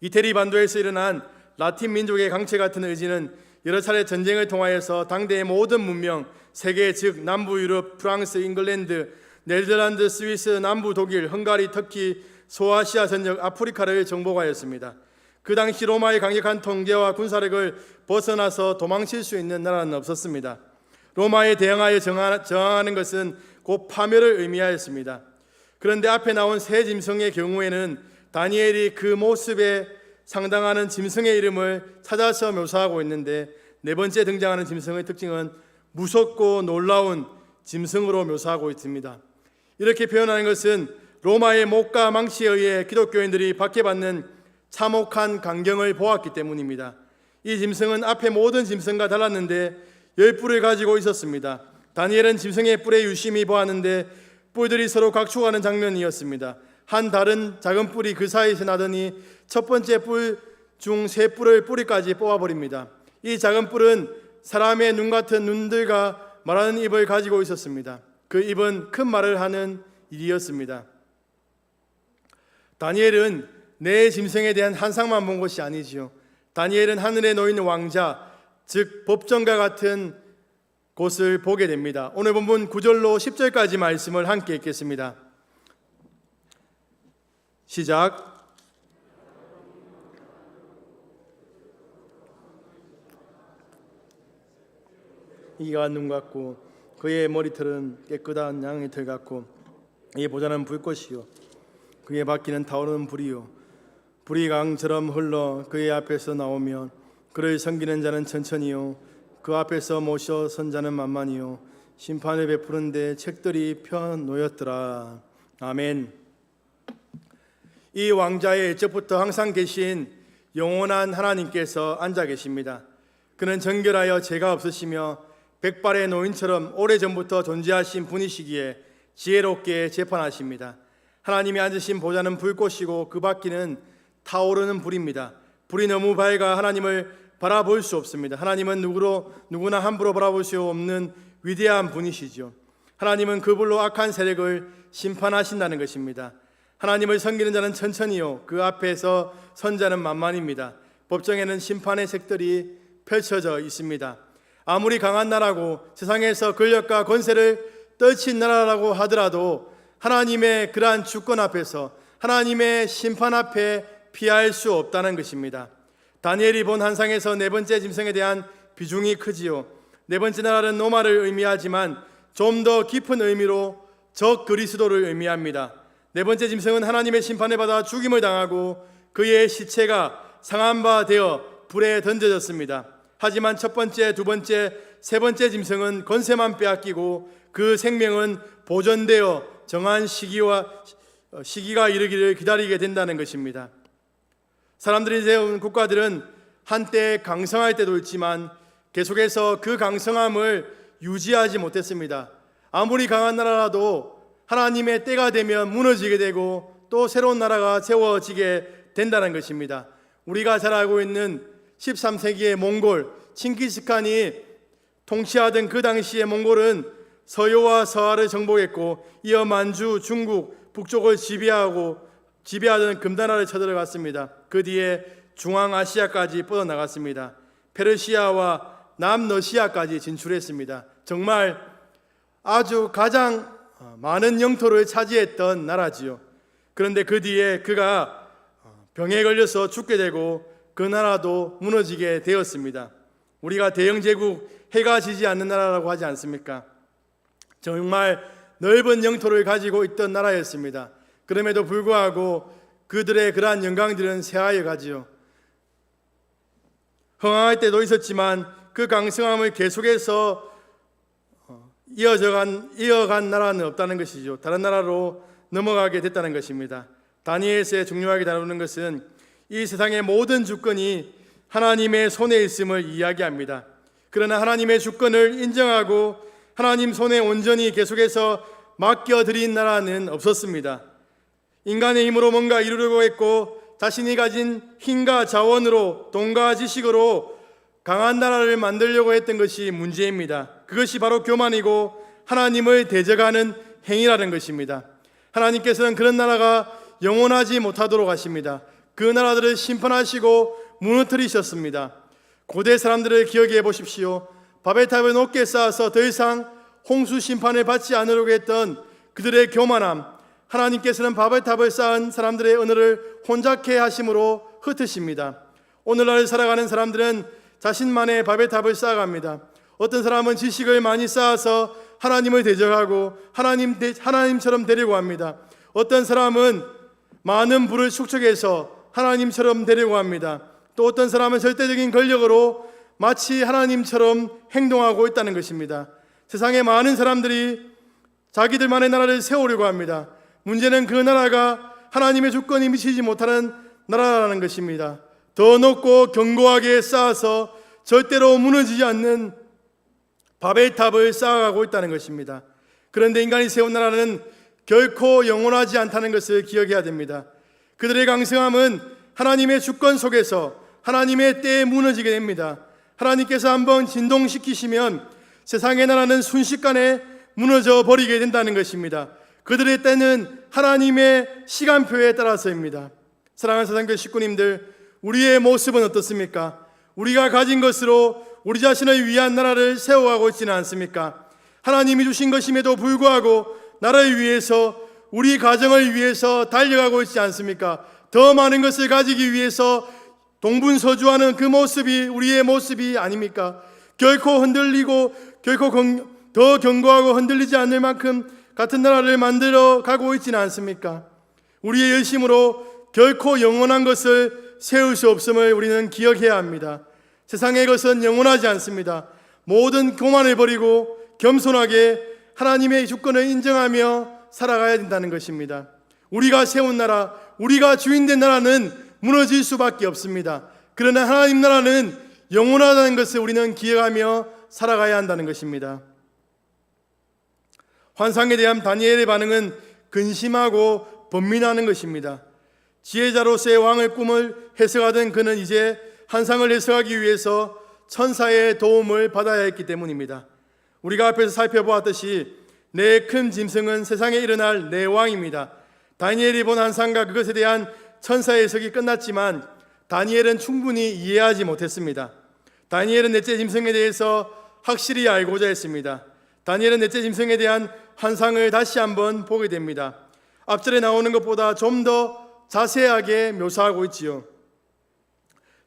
이태리 반도에서 일어난 라틴 민족의 강체 같은 의지는 여러 차례 전쟁을 통하여서 당대의 모든 문명, 세계 즉 남부 유럽, 프랑스, 잉글랜드, 네덜란드, 스위스, 남부 독일, 헝가리, 터키, 소아시아 전역 아프리카를 정복하였습니다. 그 당시 로마의 강력한 통제와 군사력을 벗어나서 도망칠 수 있는 나라는 없었습니다. 로마에 대항하여 저항하는 것은 곧 파멸을 의미하였습니다. 그런데 앞에 나온 새 짐승의 경우에는 다니엘이 그 모습에 상당하는 짐승의 이름을 찾아서 묘사하고 있는데 4번째 등장하는 짐승의 특징은 무섭고 놀라운 짐승으로 묘사하고 있습니다. 이렇게 표현하는 것은 로마의 목과 망치에 의해 기독교인들이 박해받는 참혹한 광경을 보았기 때문입니다. 이 짐승은 앞에 모든 짐승과 달랐는데 10뿔을 가지고 있었습니다. 다니엘은 짐승의 뿔에 유심히 보았는데 뿔들이 서로 각축하는 장면이었습니다. 한 다른 작은 뿔이 그 사이에서 나더니 첫 번째 뿔 중 3뿔을 뿌리까지 뽑아버립니다. 이 작은 뿔은 사람의 눈 같은 눈들과 말하는 입을 가지고 있었습니다. 그 입은 큰 말을 하는 일이었습니다. 다니엘은 내 짐승에 대한 환상만 본 것이 아니지요. 다니엘은 하늘에 놓인 왕자, 즉 법정과 같은 곳을 보게 됩니다. 오늘 본문 9절로 10절까지 말씀을 함께 읽겠습니다. 시작. 이가 눈 같고 그의 머리털은 깨끗한 양의 털 같고 이의 보좌는 불꽃이요 그의 바퀴는 타오르는 불이요 불이 강처럼 흘러 그의 앞에서 나오면 그를 섬기는 자는 천천히요 그 앞에서 모셔 선 자는 만만히요 심판을 베푸는데 책들이 펴 놓였더라. 아멘. 이 왕자의 일찍부터 항상 계신 영원한 하나님께서 앉아 계십니다. 그는 정결하여 죄가 없으시며 백발의 노인처럼 오래전부터 존재하신 분이시기에 지혜롭게 재판하십니다. 하나님이 앉으신 보좌는 불꽃이고 그 바퀴는 타오르는 불입니다. 불이 너무 밝아 하나님을 바라볼 수 없습니다. 하나님은 누구나 함부로 바라볼 수 없는 위대한 분이시죠. 하나님은 그 불로 악한 세력을 심판하신다는 것입니다. 하나님을 섬기는 자는 천천히요 그 앞에서 선 자는 만만입니다. 법정에는 심판의 색들이 펼쳐져 있습니다. 아무리 강한 나라고 세상에서 권력과 권세를 떨친 나라라고 하더라도 하나님의 그러한 주권 앞에서 하나님의 심판 앞에 피할 수 없다는 것입니다. 다니엘이 본 환상에서 네 번째 짐승에 대한 비중이 크지요. 네 번째 나라는 로마를 의미하지만 좀 더 깊은 의미로 적 그리스도를 의미합니다. 네 번째 짐승은 하나님의 심판을 받아 죽임을 당하고 그의 시체가 상한 바 되어 불에 던져졌습니다. 하지만 첫 번째, 두 번째, 세 번째 짐승은 권세만 빼앗기고 그 생명은 보존되어 정한 시기가 이르기를 기다리게 된다는 것입니다. 사람들이 세운 국가들은 한때 강성할 때도 있지만 계속해서 그 강성함을 유지하지 못했습니다. 아무리 강한 나라라도 하나님의 때가 되면 무너지게 되고 또 새로운 나라가 세워지게 된다는 것입니다. 우리가 잘 알고 있는 13세기의 몽골 칭기스칸이 통치하던 그 당시의 몽골은 서요와 서하를 정복했고 이어 만주, 중국, 북쪽을 지배하던 금나라를 쳐들어갔습니다. 그 뒤에 중앙아시아까지 뻗어나갔습니다. 페르시아와 남러시아까지 진출했습니다. 정말 아주 가장 많은 영토를 차지했던 나라지요. 그런데 그 뒤에 그가 병에 걸려서 죽게 되고 그 나라도 무너지게 되었습니다. 우리가 대영제국, 해가 지지 않는 나라라고 하지 않습니까? 정말 넓은 영토를 가지고 있던 나라였습니다. 그럼에도 불구하고 그들의 그러한 영광들은 쇠하여 가지요. 흥황할 때도 있었지만 그 강성함을 계속해서 이어간 나라는 없다는 것이죠. 다른 나라로 넘어가게 됐다는 것입니다. 다니엘서에 중요하게 다루는 것은 이 세상의 모든 주권이 하나님의 손에 있음을 이야기합니다. 그러나 하나님의 주권을 인정하고 하나님 손에 온전히 계속해서 맡겨드린 나라는 없었습니다. 인간의 힘으로 뭔가 이루려고 했고 자신이 가진 힘과 자원으로 돈과 지식으로 강한 나라를 만들려고 했던 것이 문제입니다. 그것이 바로 교만이고 하나님을 대적하는 행위라는 것입니다. 하나님께서는 그런 나라가 영원하지 못하도록 하십니다. 그 나라들을 심판하시고 무너뜨리셨습니다. 고대 사람들을 기억해 보십시오. 바벨탑을 높게 쌓아서 더 이상 홍수 심판을 받지 않으려고 했던 그들의 교만함, 하나님께서는 바벨탑을 쌓은 사람들의 언어를 혼잡케 하심으로 흩으십니다. 오늘날 살아가는 사람들은 자신만의 바벨탑을 쌓아갑니다. 어떤 사람은 지식을 많이 쌓아서 하나님을 대적하고 하나님처럼 되려고 합니다. 어떤 사람은 많은 부를 축적해서 하나님처럼 되려고 합니다. 또 어떤 사람은 절대적인 권력으로 마치 하나님처럼 행동하고 있다는 것입니다. 세상에 많은 사람들이 자기들만의 나라를 세우려고 합니다. 문제는 그 나라가 하나님의 주권이 미치지 못하는 나라라는 것입니다. 더 높고 견고하게 쌓아서 절대로 무너지지 않는 바벨탑을 쌓아가고 있다는 것입니다. 그런데 인간이 세운 나라는 결코 영원하지 않다는 것을 기억해야 됩니다. 그들의 강성함은 하나님의 주권 속에서 하나님의 때에 무너지게 됩니다. 하나님께서 한번 진동시키시면 세상의 나라는 순식간에 무너져 버리게 된다는 것입니다. 그들의 때는 하나님의 시간표에 따라서입니다. 사랑하는 사상교회 식구님들, 우리의 모습은 어떻습니까? 우리가 가진 것으로 우리 자신을 위한 나라를 세워가고 있지는 않습니까? 하나님이 주신 것임에도 불구하고 나라를 위해서, 우리 가정을 위해서 달려가고 있지 않습니까? 더 많은 것을 가지기 위해서 동분서주하는 그 모습이 우리의 모습이 아닙니까? 결코 흔들리고 결코 더 견고하고 흔들리지 않을 만큼 같은 나라를 만들어 가고 있지는 않습니까? 우리의 열심으로 결코 영원한 것을 세울 수 없음을 우리는 기억해야 합니다. 세상의 것은 영원하지 않습니다. 모든 교만을 버리고 겸손하게 하나님의 주권을 인정하며 살아가야 된다는 것입니다. 우리가 세운 나라, 우리가 주인된 나라는 무너질 수밖에 없습니다. 그러나 하나님 나라는 영원하다는 것을 우리는 기억하며 살아가야 한다는 것입니다. 환상에 대한 다니엘의 반응은 근심하고 번민하는 것입니다. 지혜자로서의 왕의 꿈을 해석하던 그는 이제 환상을 해석하기 위해서 천사의 도움을 받아야 했기 때문입니다. 우리가 앞에서 살펴보았듯이 내 큰 짐승은 세상에 일어날 내 왕입니다. 다니엘이 본 환상과 그것에 대한 천사의 해석이 끝났지만 다니엘은 충분히 이해하지 못했습니다. 다니엘은 넷째 짐승에 대해서 확실히 알고자 했습니다. 다니엘은 넷째 짐승에 대한 환상을 다시 한번 보게 됩니다. 앞절에 나오는 것보다 좀 더 자세하게 묘사하고 있지요.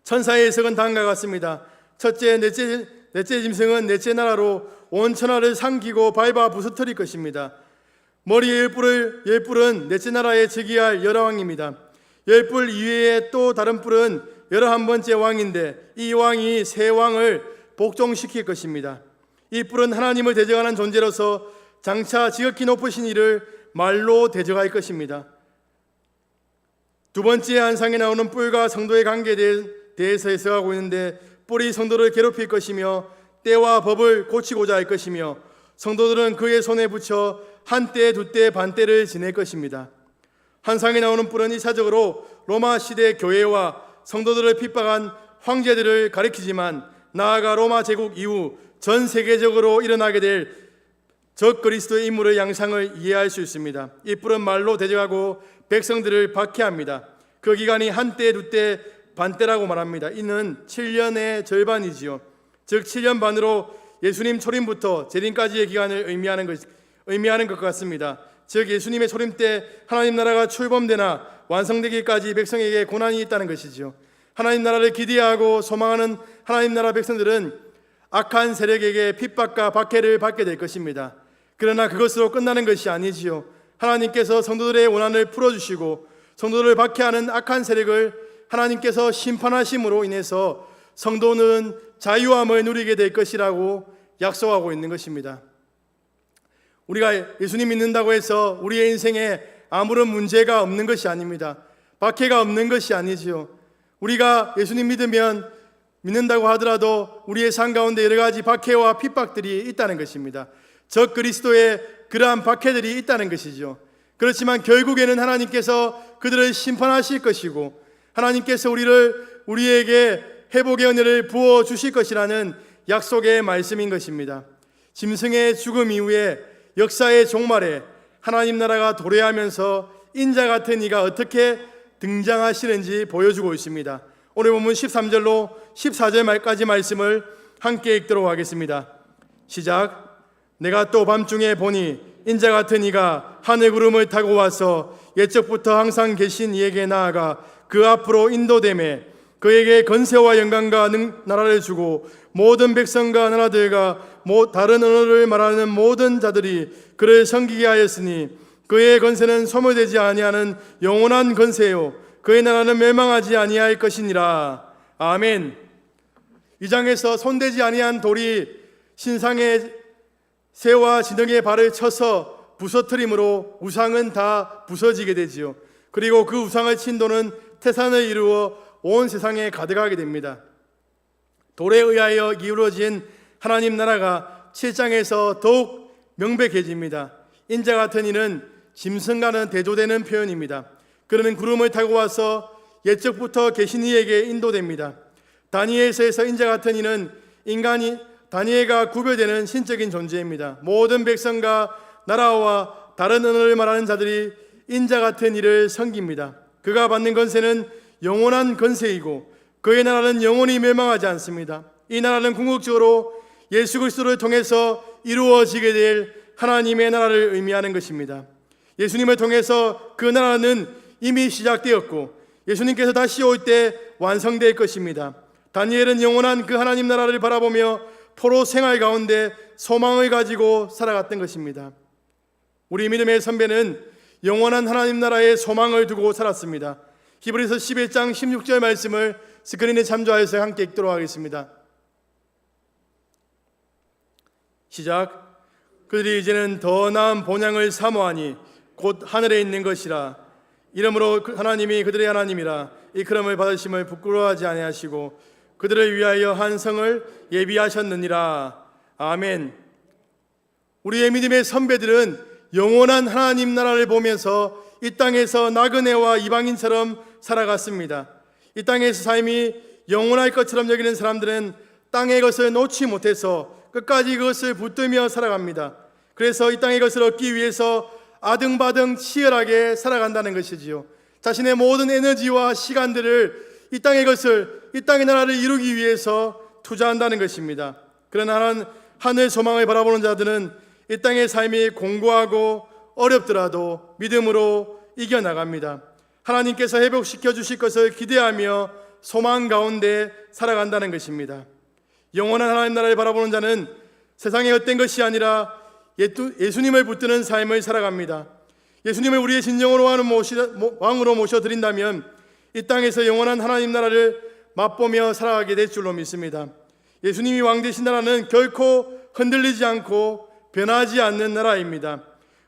천사의 해석은 다음과 같습니다. 첫째, 넷째 짐승은 넷째 나라로 온 천하를 삼키고 밟아 부서뜨릴 것입니다. 머리의 열 뿔은 넷째 나라에 즉위할 열왕입니다. 열 뿔 이외에 또 다른 뿔은 11번째 왕인데 이 왕이 세 왕을 복종시킬 것입니다. 이 뿔은 하나님을 대적하는 존재로서 장차 지극히 높으신 이를 말로 대적할 것입니다. 두 번째 환상에 나오는 뿔과 성도의 관계에 대해서 해석하고 있는데, 뿔이 성도를 괴롭힐 것이며 때와 법을 고치고자 할 것이며 성도들은 그의 손에 붙여 한 때, 두 때, 반 때를 지낼 것입니다. 환상에 나오는 뿔은 이사적으로 로마 시대 교회와 성도들을 핍박한 황제들을 가리키지만 나아가 로마 제국 이후 전 세계적으로 일어나게 될 적 그리스도의 인물의 양상을 이해할 수 있습니다. 이 뿔은 말로 대적하고 백성들을 박해합니다. 그 기간이 한 때, 두 때, 반 때라고 말합니다. 이는 7년의 절반이지요. 즉 7년 반으로 예수님 초림부터 재림까지의 기간을 의미하는 것 같습니다. 즉 예수님의 초림 때 하나님 나라가 출범되나 완성되기까지 백성에게 고난이 있다는 것이지요. 하나님 나라를 기대하고 소망하는 하나님 나라 백성들은 악한 세력에게 핍박과 박해를 받게 될 것입니다. 그러나 그것으로 끝나는 것이 아니지요. 하나님께서 성도들의 원한을 풀어주시고 성도들을 박해하는 악한 세력을 하나님께서 심판하심으로 인해서 성도는 자유함을 누리게 될 것이라고 약속하고 있는 것입니다. 우리가 예수님 믿는다고 해서 우리의 인생에 아무런 문제가 없는 것이 아닙니다. 박해가 없는 것이 아니지요. 우리가 예수님 믿는다고 하더라도 우리의 삶 가운데 여러 가지 박해와 핍박들이 있다는 것입니다. 적 그리스도의 그러한 박해들이 있다는 것이죠. 그렇지만 결국에는 하나님께서 그들을 심판하실 것이고 하나님께서 우리에게 회복의 은혜를 부어 주실 것이라는 약속의 말씀인 것입니다. 짐승의 죽음 이후에 역사의 종말에 하나님 나라가 도래하면서 인자 같은 이가 어떻게 등장하시는지 보여주고 있습니다. 오늘 본문 13절로 14절 말까지 말씀을 함께 읽도록 하겠습니다. 시작. 내가 또 밤중에 보니 인자 같은 이가 하늘 구름을 타고 와서 옛적부터 항상 계신 이에게 나아가 그 앞으로 인도되매 그에게 건세와 영광과 나라를 주고 모든 백성과 나라들과 다른 언어를 말하는 모든 자들이 그를 섬기게 하였으니 그의 건세는 소멸되지 아니하는 영원한 건세요 그의 나라는 멸망하지 아니할 것이니라. 아멘. 이 장에서 손대지 아니한 돌이 신상의 새와 진흙의 발을 쳐서 부서뜨림으로 우상은 다 부서지게 되지요. 그리고 그 우상을 친 돌은 태산을 이루어 온 세상에 가득하게 됩니다. 돌에 의하여 이루어진 하나님 나라가 7장에서 더욱 명백해집니다. 인자 같은 이는 짐승과는 대조되는 표현입니다. 그는 구름을 타고 와서 옛적부터 계신 이에게 인도됩니다. 다니엘서에서 인자 같은 이는 인간이 다니엘과 구별되는 신적인 존재입니다. 모든 백성과 나라와 다른 언어를 말하는 자들이 인자 같은 이를 섬깁니다. 그가 받는 권세는 영원한 권세이고 그의 나라는 영원히 멸망하지 않습니다. 이 나라는 궁극적으로 예수 그리스도를 통해서 이루어지게 될 하나님의 나라를 의미하는 것입니다. 예수님을 통해서 그 나라는 이미 시작되었고 예수님께서 다시 올 때 완성될 것입니다. 다니엘은 영원한 그 하나님 나라를 바라보며 포로 생활 가운데 소망을 가지고 살아갔던 것입니다. 우리 믿음의 선배는 영원한 하나님 나라에 소망을 두고 살았습니다. 히브리서 11장 16절 말씀을 스크린에 참조하여서 함께 읽도록 하겠습니다. 시작. 그들이 이제는 더 나은 본향을 사모하니 곧 하늘에 있는 것이라. 이러므로 하나님이 그들의 하나님이라 일컬음을 받으심을 부끄러워하지 아니하시고 그들을 위하여 한 성을 예비하셨느니라. 아멘. 우리의 믿음의 선배들은 영원한 하나님 나라를 보면서 이 땅에서 나그네와 이방인처럼 살아갔습니다. 이 땅에서 삶이 영원할 것처럼 여기는 사람들은 땅의 것을 놓지 못해서 끝까지 그것을 붙들며 살아갑니다. 그래서 이 땅의 것을 얻기 위해서 아등바등 치열하게 살아간다는 것이지요. 자신의 모든 에너지와 시간들을 이 땅의 것을, 이 땅의 나라를 이루기 위해서 투자한다는 것입니다. 그러나 하늘 소망을 바라보는 자들은 이 땅의 삶이 공고하고 어렵더라도 믿음으로 이겨나갑니다. 하나님께서 회복시켜 주실 것을 기대하며 소망 가운데 살아간다는 것입니다. 영원한 하나님 나라를 바라보는 자는 세상의 헛된 것이 아니라 예수님을 붙드는 삶을 살아갑니다. 예수님을 우리의 진정으로 왕으로 모셔드린다면 이 땅에서 영원한 하나님 나라를 맛보며 살아가게 될 줄로 믿습니다. 예수님이 왕 되신 나라는 결코 흔들리지 않고 변하지 않는 나라입니다.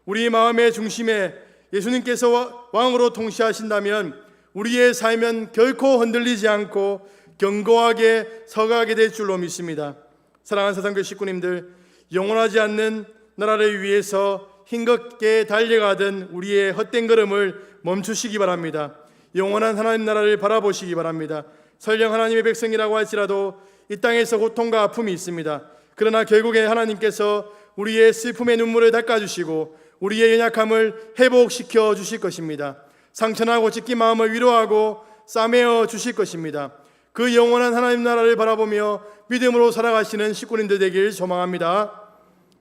우리 마음의 중심에 예수님께서 왕으로 통치하신다면 우리의 삶은 결코 흔들리지 않고 견고하게 서가게 될 줄로 믿습니다. 사랑하는 사상교회 식구님들, 영원하지 않는 나라를 위해서 힘겹게 달려가던 우리의 헛된 걸음을 멈추시기 바랍니다. 영원한 하나님 나라를 바라보시기 바랍니다. 설령 하나님의 백성이라고 할지라도 이 땅에서 고통과 아픔이 있습니다. 그러나 결국에 하나님께서 우리의 슬픔의 눈물을 닦아주시고 우리의 연약함을 회복시켜 주실 것입니다. 상처나고 찢긴 마음을 위로하고 싸매어 주실 것입니다. 그 영원한 하나님 나라를 바라보며 믿음으로 살아가시는 식구님들 되길 소망합니다.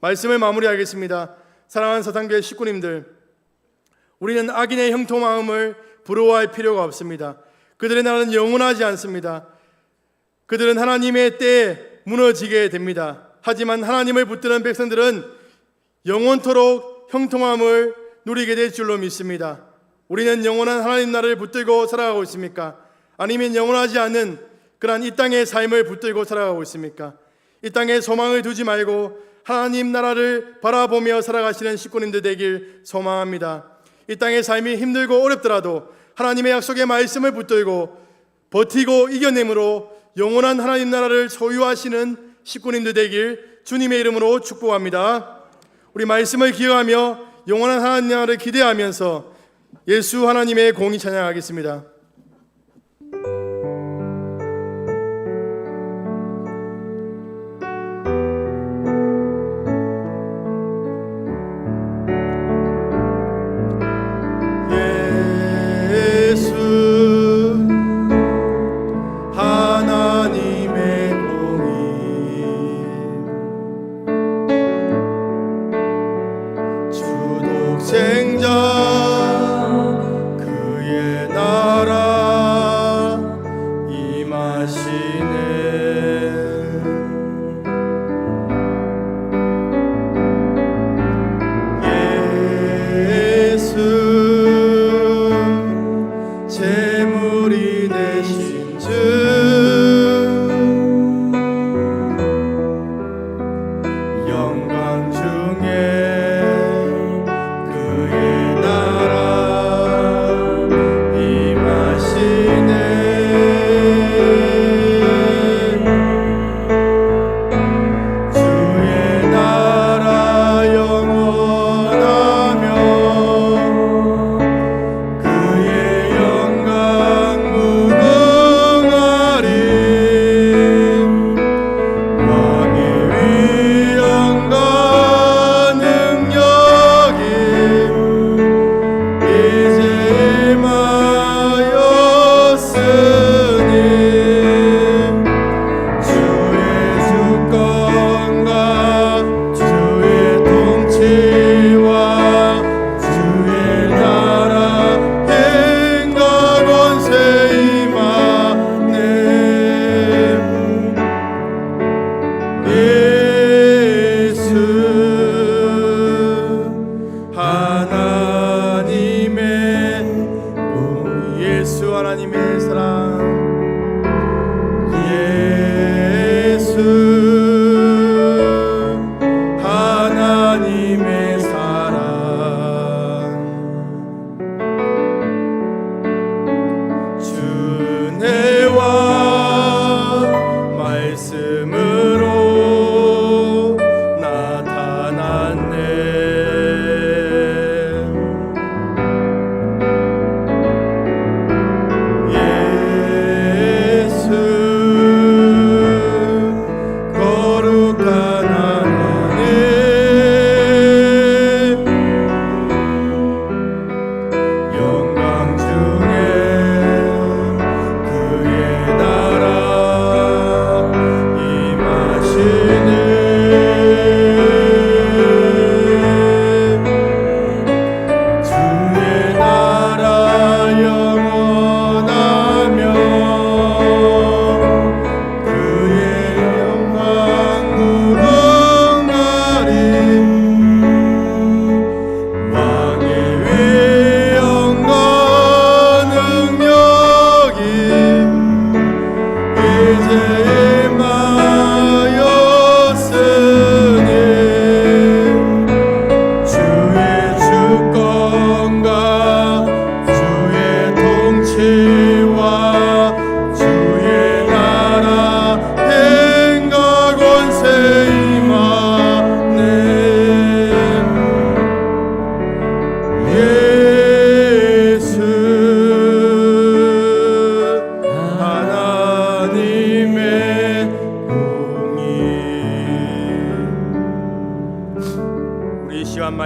말씀을 마무리하겠습니다. 사랑하는 사상교회 식구님들, 우리는 악인의 형통마음을 부러워할 필요가 없습니다. 그들의 나라는 영원하지 않습니다. 그들은 하나님의 때에 무너지게 됩니다. 하지만 하나님을 붙드는 백성들은 영원토록 형통함을 누리게 될 줄로 믿습니다. 우리는 영원한 하나님 나라를 붙들고 살아가고 있습니까? 아니면 영원하지 않은 그러한 이 땅의 삶을 붙들고 살아가고 있습니까? 이 땅에 소망을 두지 말고 하나님 나라를 바라보며 살아가시는 식구님들 되길 소망합니다. 이 땅의 삶이 힘들고 어렵더라도 하나님의 약속의 말씀을 붙들고 버티고 이겨내므로 영원한 하나님 나라를 소유하시는 식구님들 되길 주님의 이름으로 축복합니다. 우리 말씀을 기억하며 영원한 하나님 나라를 기대하면서 예수 하나님의 공의 찬양하겠습니다. 생자 그의 나라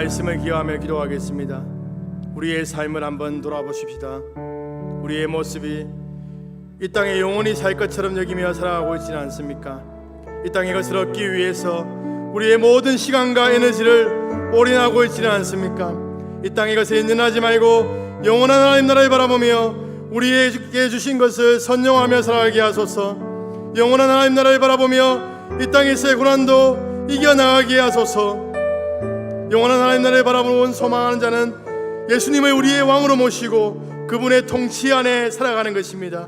말씀을 기억하며 기도하겠습니다. 우리의 삶을 한번 돌아보십시다. 우리의 모습이 이 땅에 영원히 살 것처럼 여기며 살아가고 있지는 않습니까? 이 땅의 것을 얻기 위해서 우리의 모든 시간과 에너지를 올인하고 있지는 않습니까? 이 땅의 것에 연연하지 말고 영원한 하나님 나라를 바라보며 우리에게 주신 것을 선용하며 살아가게 하소서. 영원한 하나님 나라를 바라보며 이 땅에서의 고난도 이겨나가게 하소서. 영원한 하나님 나라를 바라보는 소망하는 자는 예수님을 우리의 왕으로 모시고 그분의 통치 안에 살아가는 것입니다.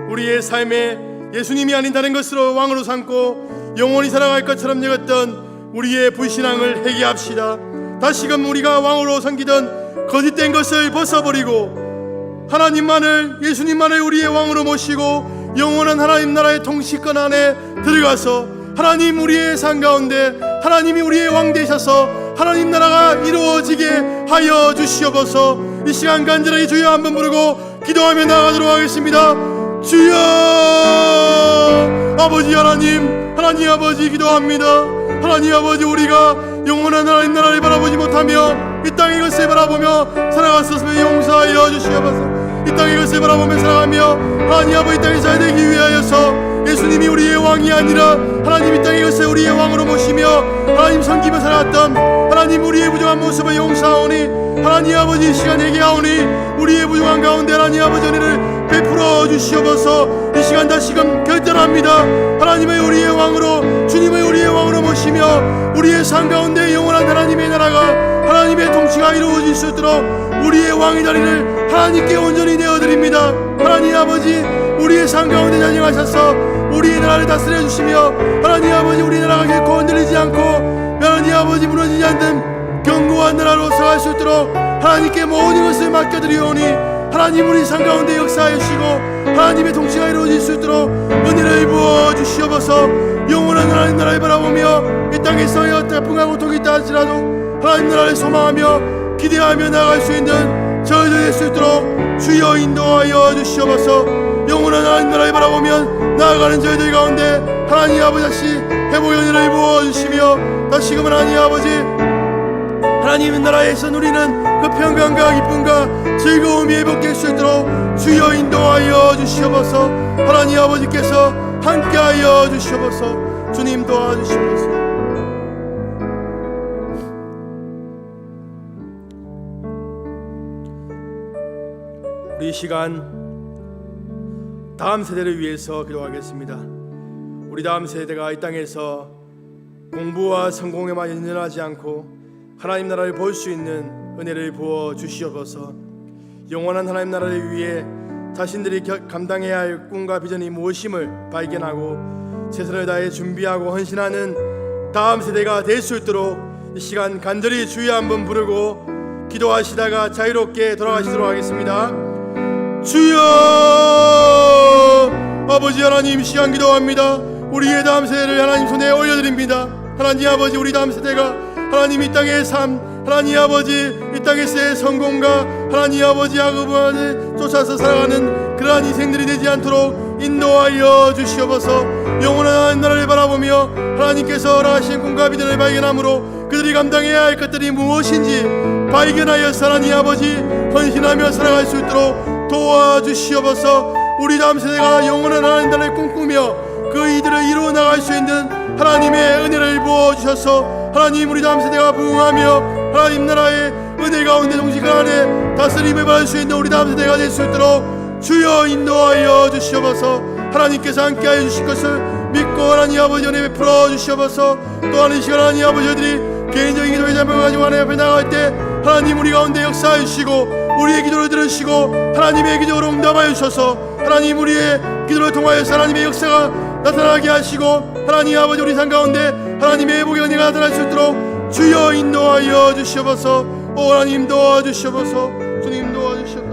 우리의 삶에 예수님이 아닌 다른 것으로 왕으로 삼고 영원히 살아갈 것처럼 여겼던 우리의 불신앙을 회개합시다. 다시금 우리가 왕으로 섬기던 거짓된 것을 벗어버리고 하나님만을, 예수님만을 우리의 왕으로 모시고 영원한 하나님 나라의 통치권 안에 들어가서 하나님 우리의 삶 가운데 하나님이 우리의 왕 되셔서 하나님 나라가 이루어지게 하여 주시옵소서. 이 시간 간절하게 주여 한번 부르고 기도하며 나아가도록 하겠습니다. 주여 아버지 하나님, 하나님 아버지 기도합니다. 하나님 아버지, 우리가 영원한 하나님 나라를 바라보지 못하며 이 땅의 것을 바라보며 살아갔었으면 용서하여 주시옵소서. 이 땅의 것을 바라보며 살아가며 하나님 아버지, 이 땅에 잘 되기 위하여서 예수님이 우리의 왕이 아니라 하나님 이 땅의 것을 우리의 왕으로 모시며 하나님 섬기며 살아갔던 하나님 우리의 부족한 모습을 용서하오니 하나님 아버지, 이 시간 얘기하오니 우리의 부족한 가운데 하나님 아버지 은혜를 베풀어 주시옵소서. 이 시간 다시금 결단합니다. 하나님을 우리의 왕으로, 주님을 우리의 왕으로 모시며 우리의 삶 가운데 영원한 하나님의 나라가, 하나님의 통치가 이루어질 수 있도록 우리의 왕의 자리를 하나님께 온전히 내어드립니다. 하나님 아버지, 우리의 삶 가운데 자정하셔서 우리의 나라를 다스려 주시며 하나님 아버지, 우리 나라가 결코 흔들리지 않고 하나님 아버지 무너지지 않는 견고한 나라로 서갈 수 있도록 하나님께 모든 것을 맡겨드리오니 하나님 우리 삶 가운데 역사해 주시고 하나님의 통치가 이루어질 수 있도록 은혜를 부어 주시옵소서. 영원한 하나님 나라를 바라보며 이 땅에서 어떤 아픔과 고통이 있다 할지라도 하나님 나라를 소망하며 기대하며 나아갈 수 있는 저희들 될 수 있도록 주여 인도하여 주시옵소서. 영원한 하나님 나라를 바라보면 나아가는 저희들 가운데 하나님 아버지 다시 회복의 은혜를 부어주시며 다시금 하나님 아버지, 하나님의 나라에서 누리는 그 평강과 기쁨과 즐거움이 회복될 수 수 있도록 주여 인도하여 주시옵소서. 하나님 아버지께서 함께하여 주시옵소서. 주님 도와주시옵소서. 우리 이 시간 다음 세대를 위해서 기도하겠습니다. 우리 다음 세대가 이 땅에서 공부와 성공에만 연연하지 않고 하나님 나라를 볼 수 있는 은혜를 부어 주시옵소서. 영원한 하나님 나라를 위해 자신들이 감당해야 할 꿈과 비전이 무엇임을 발견하고 최선을 다해 준비하고 헌신하는 다음 세대가 될 수 있도록 이 시간 간절히 주여 한번 부르고 기도하시다가 자유롭게 돌아가시도록 하겠습니다. 주여 아버지 하나님, 시간 기도합니다. 우리의 다음 세대를 하나님 손에 올려드립니다. 하나님 아버지, 우리 다음 세대가 하나님 이 땅의 삶, 하나님 아버지 이 땅에서의 성공과 하나님 아버지 야곱을 쫓아서 살아가는 그러한 인생들이 되지 않도록 인도하여 주시옵소서. 영원한 하나님 나라를 바라보며 하나님께서 허락하신 꿈과 비전을 발견함으로 그들이 감당해야 할 것들이 무엇인지 발견하여 하나님 아버지 헌신하며 살아갈 수 있도록 도와주시옵소서. 우리 다음 세대가 영원한 하나님 나라를 꿈꾸며 그 이들을 이루어 나갈 수 있는 하나님의 은혜를 부어주셔서 하나님 우리 다음 세대가 부흥하며 하나님 나라의 은혜 가운데 동시간 안에 다스림을 받을 수 있는 우리 다음 세대가 될 수 있도록 주여 인도하여 주시옵소서. 하나님께서 함께하여 주실 것을 믿고 하나님 아버지 은혜 베풀어 주시옵소서. 또한 이 시간 하나님 아버지 저희들이 개인적인 기도의 자명을 가지고 하나님 앞에 나갈 때 하나님 우리 가운데 역사해 주시고 우리의 기도를 들으시고 하나님의 기도로 응답하여 주셔서 하나님 우리의 기도를 통하여서 하나님의 역사가 나타나게 하시고 하나님 아버지 우리 삶 가운데 하나님의 회복의 은혜가 나타날 수 있도록 주여 인도하여 주시옵소서. 오 하나님 도와주시옵소서. 주님 도와주시옵소서.